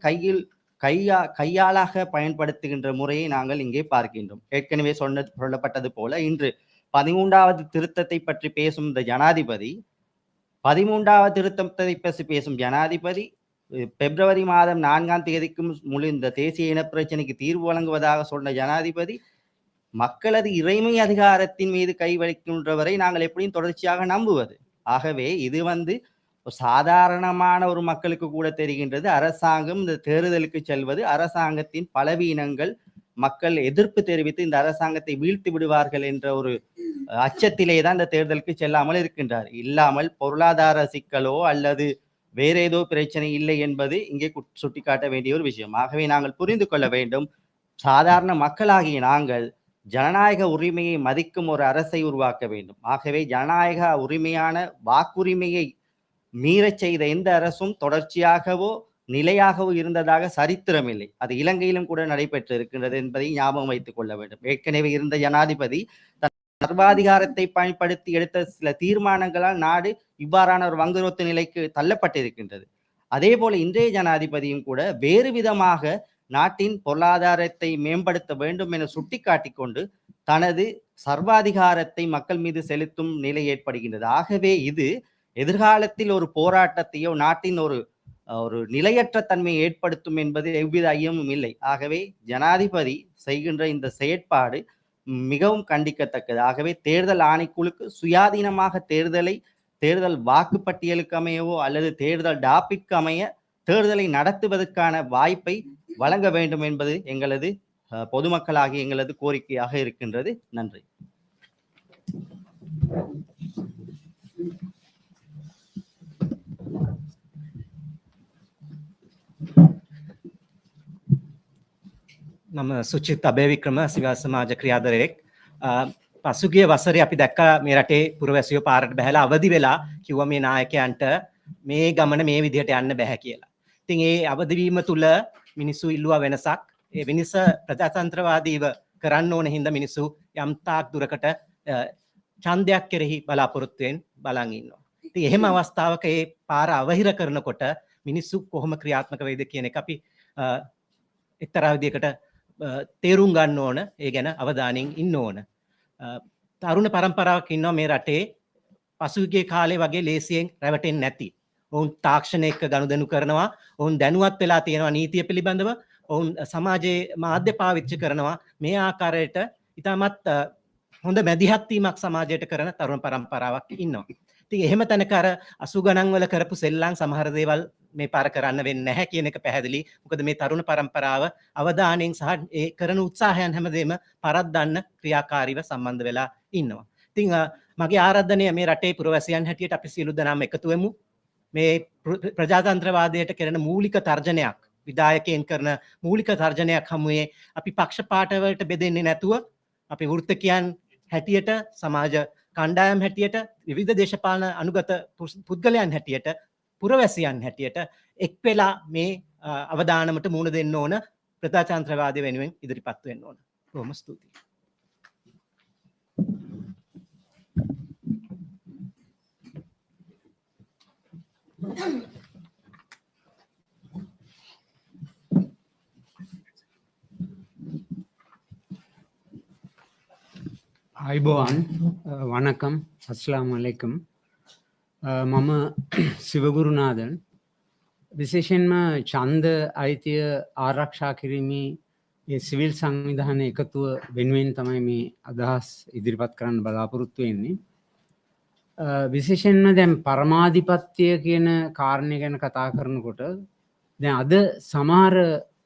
கையாளாக பயன்படுத்துகின்ற முறையை நாங்கள் இங்கே பார்க்கின்றோம். ஏற்கனவே சொல்லப்பட்டது போல இன்று 13வது திருத்தத்தை பற்றி பேசும் இந்த ஜனாதிபதி, 13வது திருத்தத்தை பற்றி பேசும் ஜனாதிபதி பிப்ரவரி மாதம் 4ஆம் தேதிக்கும் முழு இந்த தேசிய இன பிரச்சனைக்கு தீர்வு வழங்குவதாக சொன்ன ஜனாதிபதி மக்களது இறைமை அதிகாரத்தின் மீது கை வைக்கின்றவரை நாங்கள் எப்படியும் தொடர்ச்சியாக நம்புவது. ஆகவே இது சாதாரணமான ஒரு மக்களுக்கு கூட தெரிகின்றது. அரசாங்கம் இந்த தேர்தலுக்கு செல்வது அரசாங்கத்தின் பலவீனங்கள், மக்கள் எதிர்ப்பு தெரிவித்து இந்த அரசாங்கத்தை வீழ்த்தி விடுவார்கள் என்ற ஒரு அச்சத்திலே தான் இந்த தேர்தலுக்கு செல்லாமல் இருக்கின்றார். இல்லாமல் பொருளாதார சிக்கலோ அல்லது வேற ஏதோ பிரச்சனை இல்லை என்பது இங்கே சுட்டிக்காட்ட வேண்டிய ஒரு விஷயம். ஆகவே நாங்கள் புரிந்து கொள்ள வேண்டும், சாதாரண மக்களாகிய நாங்கள் ஜனநாயக உரிமையை மதிக்கும் ஒரு அரசை உருவாக்க வேண்டும். ஆகவே ஜனநாயக உரிமையான வாக்குரிமையை மீறச் செய்த எந்த அரசும் தொடர்ச்சியாகவோ நிலையாகவோ இருந்ததாக சரித்திரம் இல்லை. அது இலங்கையிலும் கூட நடைபெற்று இருக்கின்றது என்பதை ஞாபகம் வைத்துக் கொள்ள வேண்டும். ஏற்கனவே இருந்த ஜனாதிபதி தன் சர்வாதிகாரத்தை பயன்படுத்தி எடுத்த சில தீர்மானங்களால் நாடு இவ்வாறான ஒரு வங்குரோத்து நிலைக்கு தள்ளப்பட்டிருக்கின்றது. அதே போல இன்றைய ஜனாதிபதியும் கூட வேறு விதமாக நாட்டின் பொருளாதாரத்தை மேம்படுத்த வேண்டும் என சுட்டிக்காட்டி கொண்டு தனது சர்வாதிகாரத்தை மக்கள் மீது செலுத்தும் நிலை ஏற்படுகின்றது. ஆகவே இது எதிர்காலத்தில் ஒரு போராட்டத்தையோ நாட்டின் ஒரு நிலையற்ற தன்மையை ஏற்படுத்தும் என்பது எவ்வித ஐயமும் இல்லை. ஆகவே ஜனாதிபதி செய்கின்ற இந்த செயற்பாடு மிகவும் கண்டிக்கத்தக்கது. ஆகவே தேர்தல் ஆணைக்குழுக்கு சுயாதீனமாக தேர்தல் வாக்குப்பட்டியலுக்கு அமையவோ அல்லது தேர்தல் டாப்பிற்கு அமைய தேர்தலை நடத்துவதற்கான வாய்ப்பை வழங்க வேண்டும் என்பது எங்களது பொதுமக்களாகிய எங்களது கோரிக்கையாக இருக்கின்றது. நன்றி. මම සුචිත් අබේවික්‍රම සිවිල් සමාජ ක්‍රියාධරයෙක්. පසුගිය වසරේ අපි දැක්කා මේ රටේ පුරවැසියෝ පාරට බහැලා අවදි වෙලා කිව්වා මේ නායකයන්ට මේ ගමන මේ විදිහට යන්න බෑ කියලා. ඉතින් ඒ අවදිවීම තුල මිනිස්සු ඉල්ලුවා වෙනසක්. ඒ වෙනස ප්‍රජාතන්ත්‍රවාදීව කරන්න ඕන හින්දා මිනිස්සු යම් තාක් දුරකට ඡන්දයක් කෙරෙහි බලාපොරොත්තුෙන් බලන් ඉන්නවා. ඉතින් එහෙම අවස්ථාවක ඒ පාර අවහිර කරනකොට මිනිස්සු කොහොම ක්‍රියාත්මක වෙයිද කියන එක අපි එක්තරා විදිහකට තේරුම් ගන්න ඕන. ඒ ගැන අවධානයෙන් ඉන්න ඕන. තරුණ පරම්පරාවක් ඉන්නවා මේ රටේ පසුගිය කාලේ වගේ ලේසියෙන් රැවටෙන්නේ නැති. ඔවුන් තාක්ෂණය එක්ක ගනුදෙනු කරනවා. ඔවුන් දැනුවත් වෙලා තියෙනවා නීතිය පිළිබඳව. ඔවුන් සමාජයේ මාධ්‍ය පාවිච්චි කරනවා. මේ ආකාරයට ඉතාමත් හොඳ මැදිහත් වීමක් සමාජයට කරන තරුණ පරම්පරාවක් ඉන්නවා. ඉතින් එහෙම තැනක අර 80 ගණන් වල කරපු සෙල්ලම් සමහර දේවල් මේ පාර කරන්න වෙන්නේ නැහැ කියන එක පැහැදිලි. මොකද මේ තරුණ පරම්පරාව අවධානයෙන් සහ ඒ කරන උත්සාහයන් හැමදේම පරද්දන්න ක්‍රියාකාරීව සම්බන්ධ වෙලා ඉන්නවා. ඉතින් මගේ ආරාධනය මේ රටේ පුරවැසියන් හැටියට අපි සියලු දෙනාම එකතු වෙමු. මේ ප්‍රජාතන්ත්‍රවාදයට කරන මූලික තර්ජනයක් විධායකයන් කරන මූලික තර්ජනයක් හමුවේ අපි පක්ෂපාත වලට බෙදෙන්නේ නැතුව අපි වෘත්තකයන් හැටියට සමාජ කණ්ඩායම් හැටියට විවිධ දේශපාලන අනුගත පුද්ගලයන් හැටියට පුරවැසියන් හැටියට එක් වෙලා මේ අවදානමට මුහුණ දෙන්න ඕන. ප්‍රජාතන්ත්‍රවාදය වෙනුවෙන් ඉදිරිපත් වෙන්න ඕන. බොහොම ස්තුතියි. අයිබෝවන් වනකම් අස්ලාම් අලයිකම් මම සිවගුරුනාදන් විශේෂයෙන්ම ඡන්ද අයිතිය ආරක්ෂා කිරීමේ සිවිල් සංවිධාන එකතුව වෙනුවෙන් තමයි මේ අදහස් ඉදිරිපත් කරන්න බලාපොරොත්තු වෙන්නේ. විශේෂයෙන්ම දැන් පරමාධිපත්‍ය කියන කාරණය ගැන කතා කරනකොට දැන් අද සමහර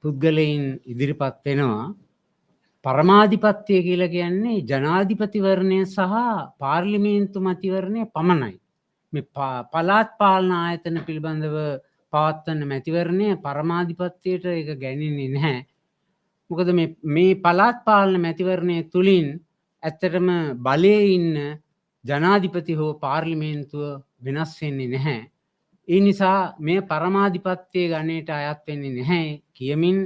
පුද්ගලයන් ඉදිරිපත් වෙනවා පරමාධිපත්‍ය කියලා කියන්නේ ජනාධිපතිවරණය සහ පාර්ලිමේන්තු මැතිවරණය පමණයි. මේ පළාත් පාලන ආයතන පිළිබඳව පවත්වන මැතිවරණය පරමාධිපත්‍යයට ඒක ගැනෙන්නේ නැහැ. මොකද මේ පළාත් පාලන මැතිවරණය තුලින් ඇත්තටම බලයේ ඉන්න ජනාධිපති හෝ පාර්ලිමේන්තුව වෙනස් වෙන්නේ නැහැ. ඒ නිසා මේ පරමාධිපත්‍ය ගණයට අයත් වෙන්නේ නැහැ කියමින්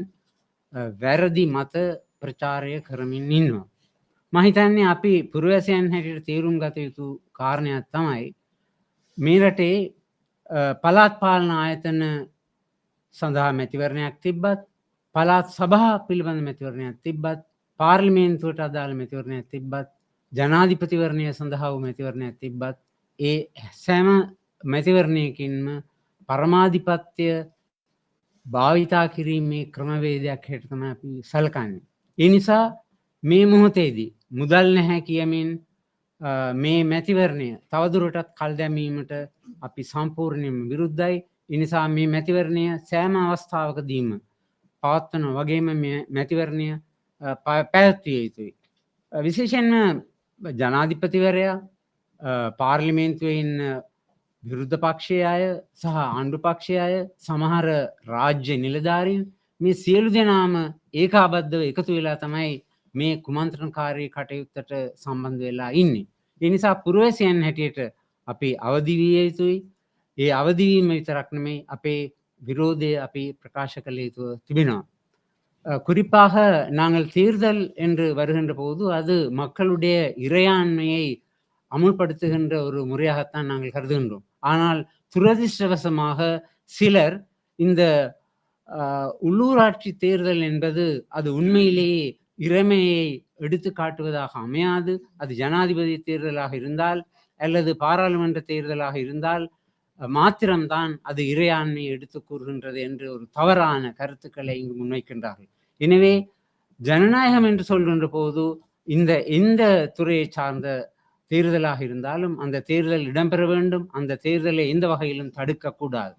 වැරදි මත ප්‍රචාරය කරමින් ඉන්නවා. මම හිතන්නේ අපි පුරවැසියන් හැටියට තේරුම් ගත යුතු කාරණයක් තමයි මේ රටේ පළාත් පාලන ආයතන සඳහා මැතිවරණයක් තිබ්බත් පළාත් සභා පිළිබඳ මැතිවරණයක් තිබ්බත් පාර්ලිමේන්තුවට අදාළ මැතිවරණයක් තිබ්බත් ජනාධිපතිවරණය සඳහා වූ මැතිවරණයක් තිබ්බත් ඒ සෑම මැතිවරණයකින්ම පරමාධිපත්‍ය භාවිතා කිරීමේ ක්‍රමවේදයක් හැටියට තමයි අපි සැලකන්නේ. ඒ නිසා මේ මොහොතේදී මුදල් නැහැ කියමින් මේ මැතිවරණය තවදුරටත් කල් දැමීමට අපි සම්පූර්ණයෙන්ම විරුද්ධයි. ඒ නිසා මේ මැතිවරණය සෑම අවස්ථාවකදීම පවත්වන වගේම මේ මැතිවරණය පැවැත්විය යුතුයි. විශේෂයෙන්ම ජනාධිපතිවරයා පාර්ලිමේන්තුවේ ඉන්න විරුද්ධ පක්ෂයේ අය සහ ආණ්ඩු පක්ෂයේ අය සමහර රාජ්‍ය නිලධාරීන් මේ සියලු දෙනාම ඒකාබද්ධව එකතු වෙලා තමයි මේ කුමන්ත්‍රණකාරී කටයුත්තට සම්බන්ධ වෙලා ඉන්නේ. ඒ නිසා පුරවැසියන් හැටියට අපි අවදි විය යුතුයි. ඒ අවදි වීම විතරක් නෙමෙයි අපේ விரோதය අපි பிரகாශ කළ යුතු තිබෙනවා. குறிப்பாக நாங்கள் தேர்தல் என்று வருகின்ற போது அது மக்களுடைய இறையாண்மையை அமுல்படுத்துகின்ற ஒரு முறையாகத்தான் நாங்கள் கருதுகின்றோம். ஆனால் துரதிர்ஷ்டவசமாக சிலர் இந்த உள்ளூராட்சி தேர்தல் என்பது அது உண்மையிலேயே இறைமையை எடுத்து காட்டுவதாக அமையாது. அது ஜனாதிபதி தேர்தலாக இருந்தால் அல்லது பாராளுமன்ற தேர்தலாக இருந்தால் மாத்திரம்தான் அது இறையாண்மையை எடுத்து கூறுகின்றது என்று ஒரு தவறான கருத்துக்களை இங்கு முன்வைக்கின்றார்கள். எனவே ஜனநாயகம் என்று சொல்கின்ற போது எந்த துறையை சார்ந்த தேர்தலாக இருந்தாலும் அந்த தேர்தல் இடம்பெற வேண்டும். அந்த தேர்தலை எந்த வகையிலும் தடுக்கக்கூடாது.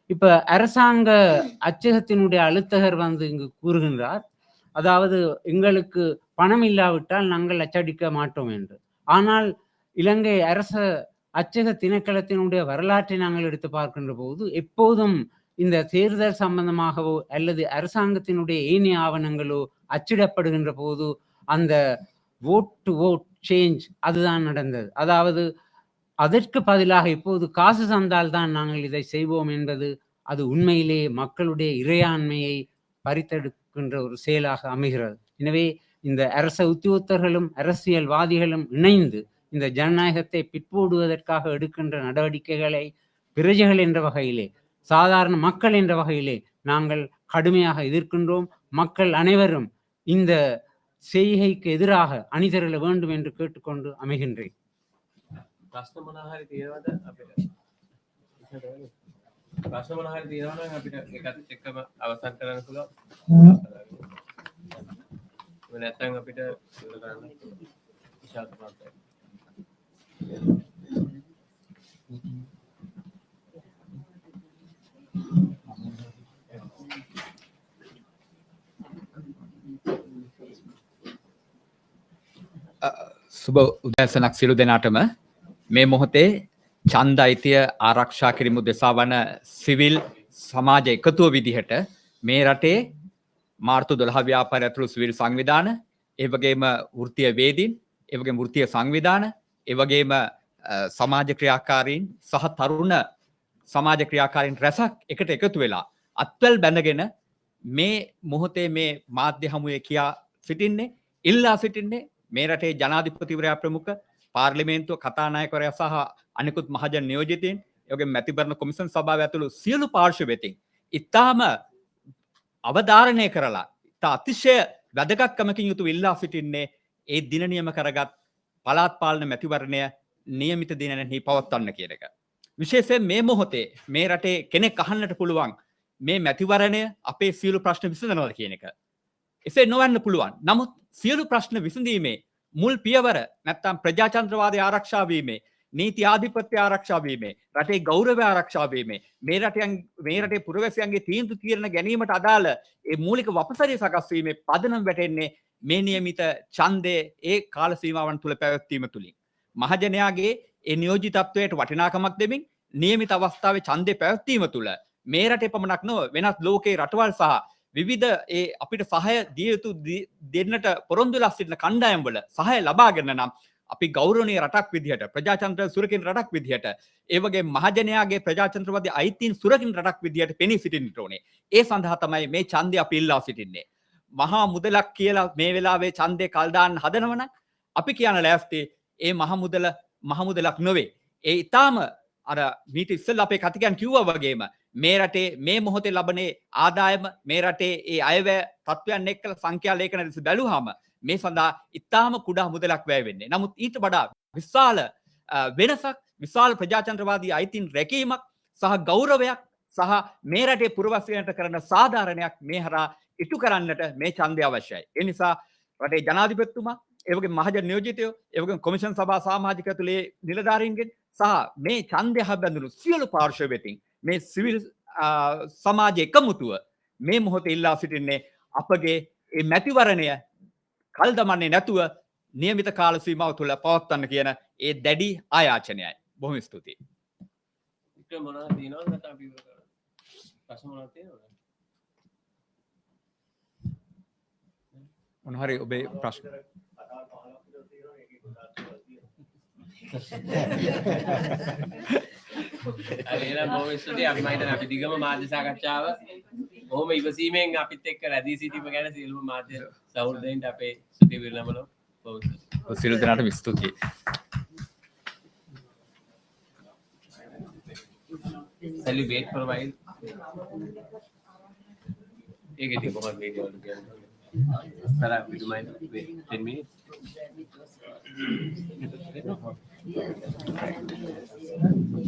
இப்ப அரசாங்க அச்சகத்தினுடைய அழுத்தகர் இங்கு கூறுகின்றார், அதாவது எங்களுக்கு பணம் இல்லாவிட்டால் நாங்கள் அச்சடிக்க மாட்டோம் என்று. ஆனால் இலங்கை அரச அச்சக திணைக்களத்தினுடைய வரலாற்றை நாங்கள் எடுத்து பார்க்கின்ற போது எப்போதும் இந்த தேர்தல் சம்பந்தமாகவோ அல்லது அரசாங்கத்தினுடைய ஏனைய ஆவணங்களோ அச்சிடப்படுகின்ற போது அந்த vote to vote சேஞ்ச் அதுதான் நடந்தது. அதாவது அதற்கு பதிலாக இப்போது காசு தந்தால் தான் நாங்கள் இதை செய்வோம் என்பது அது உண்மையிலே மக்களுடைய இறையாண்மையை பறித்தெடுக்கின்ற ஒரு செயலாக அமைகிறது. எனவே இந்த அரச உத்தியோகத்தர்களும் அரசியல்வாதிகளும் இணைந்து இந்த ஜனநாயகத்தை பிற்போடுவதற்காக எடுக்கின்ற நடவடிக்கைகளை பிரஜைகள் என்ற வகையிலே, சாதாரண மக்கள் என்ற வகையிலே நாங்கள் கடுமையாக எதிர்க்கின்றோம். மக்கள் அனைவரும் இந்த செய்கைக்கு எதிராக அணிதிரள வேண்டும் என்று கேட்டுக்கொண்டு அமைகின்றேன். ප්‍රශ්න මොනවා හරි තියෙනවද අපිට? ප්‍රශ්න මොනවා හරි තියෙනවද අපිට ඒකත් එක්කම අවසන් කරන්න පුළුවන්. නැත්නම් අපිට ඉවර කරන්න විශාල ප්‍රශ්නයක්. සුබ උදෑසනක් සියලු දෙනාටම. මේ මොහොතේ ඡන්ද අයිතිය ආරක්ෂා කිරීම උදෙසා වන සිවිල් සමාජ එකතුව විදිහට මේ රටේ මාර්තු 12 ව්‍යාපාරය ඇතුළු සිවිල් සංවිධාන, ඒ වගේම වෘත්තීය වේදීන්, ඒ වගේම වෘත්තීය සංවිධාන, ඒ වගේම සමාජ ක්‍රියාකාරීන් සහ තරුණ සමාජ ක්‍රියාකාරීන් රැසක් එකට එකතු වෙලා අත්වැල් බැඳගෙන මේ මොහොතේ මේ මාධ්‍ය හමුවේ කියා සිටින්නේ, ඉල්ලා සිටින්නේ මේ රටේ ජනාධිපතිවරයා ප්‍රමුඛ පාර්ලිමේන්තුව කතානායකවරයා සහ අනිකුත් මහජන නියෝජිතයින්, ඒ වගේම මැතිවරණ කොමිෂන් සභාව ඇතුළු සියලු පාර්ශ්ව වෙතින් ඉතාම අවධාරණය කරලා ඉතා අතිශය වැදගත්කමකින් යුතුව ඉල්ලා සිටින්නේ ඒ දින නියම කරගත් පළාත් පාලන මැතිවරණය නියමිත දිනෙහි පවත්වන්න කියන එක. විශේෂයෙන් මේ මොහොතේ මේ රටේ කෙනෙක් අහන්නට පුළුවන් මේ මැතිවරණය අපේ සියලු ප්‍රශ්න විසඳනවා කියන එක. එසේ නොවන්න පුළුවන්. නමුත් සියලු ප්‍රශ්න විසඳීමේ මුල් පියවර නැත්තම් ප්‍රජාතන්ත්‍රවාදය ආරක්ෂා වීමේ, නීති ආධිපත්‍ය ආරක්ෂා වීමේ, රටේ ගෞරවය ආරක්ෂා වීමේ, මේ රටේ පුරවැසියන්ගේ තීන්දුව తీරන ගැනීමට අදාළ ඒ මූලික වපසරිය සකස් වීමේ පදනම වැටෙන්නේ මේ නියමිත ඡන්දයේ ඒ කාල සීමාවන් තුල පැවැත්වීම තුලින්. මහජනයාගේ ඒ නියෝජිතත්වයට වටිනාකමක් දෙමින් නියමිත අවස්ථාවේ ඡන්දේ පැවැත්වීම තුල මේ රටේ පමණක් නොව වෙනත් ලෝකේ රටවල් සහ විවිධ ඒ අපිට සහාය දිය යුතු දෙන්නට පොරොන්දු වෙලා සිටින කණ්ඩායම් වල සහාය ලබාගෙන නම් අපි ගෞරවනීය රටක් විදිහට, ප්‍රජාතන්ත්‍ර සුරකින් රටක් විදිහට, ඒ වගේ මහජනයාගේ ප්‍රජාතන්ත්‍රවාදී අයිතීන් සුරකින් රටක් විදිහට පෙනී සිටින්නට ඕනේ. ඒ සඳහා තමයි මේ ඡන්දය අපි ඉල්ලා සිටින්නේ. මහා මුදලක් කියලා මේ වෙලාවේ ඡන්දේ කල් දාන්න හදනවනම් අපි කියන ලෑස්ති ඒ මහා මුදලක් නොවේ. ඒ ඊටාම අර මීට ඉස්සෙල්ලා අපේ කතිකයන් කිව්වා වගේම මේ රටේ මේ මොහොතේ ලබනේ ආදායම, මේ රටේ ඒ අයවැය තත්ත්වයන් එක්කලා සංඛ්‍යා ලේඛන දෙස බැලුවාම මේ සඳහා ඉතාම කුඩා මුදලක් වැය වෙන්නේ. නමුත් ඊට වඩා විශාල වෙනසක්, විශාල ප්‍රජාතන්ත්‍රවාදී අයිතීන් රැකීමක් සහ ගෞරවයක් සහ මේ රටේ පුරවැසියන්ට කරන සාධාරණයක් මේ හරහා ඉටු කරන්නට මේ ඡන්දය අවශ්‍යයි. ඒ නිසා රටේ ජනාධිපතිතුමා, ඒ වගේම මහජන නියෝජිතයෝ, ඒ වගේම කොමිෂන් සභා සමාජික ඇතුලේ නිලධාරීන්ගෙන් සහ මේ ඡන්දය හබඳුණු සියලු පාර්ශ්ව වෙතින් මේ සිවිල් සමාජ එකමුතුව මේ මොහොතේ ඉල්ලා සිටින්නේ අපගේ මේ මැතිවරණය කල් දමන්නේ නැතුව නියමිත කාල සීමාව තුළ පවත්වන්න කියන ඒ දැඩි ආයාචනයයි. බොහොම ස්තුතියි. මොනවද තියෙනවද නැත්නම් අපි ඉවර කරමු. ප්‍රශ්න මොනවද තියෙනවද? මොන හරි ඔබේ ප්‍රශ්න. අරේලා බොහොම ස්තුතියි. අපි මම හිතන්නේ අපි දිගම මාධ්‍ය සාකච්ඡාව බොහොම ඉවසීමෙන් අපිත් එක්ක රැඳී සිටීම ගැන සියලුම මාධ්‍ය සහෘදයින්ට අපේ ස්තුතිය විරලමලෝ. බොහොම ස්තුතියි. සියලු දෙනාටම ස්තුතියි. Shall we wait for a while? Take it, go on, wait all together. Sir, would you mind wait 10 minutes?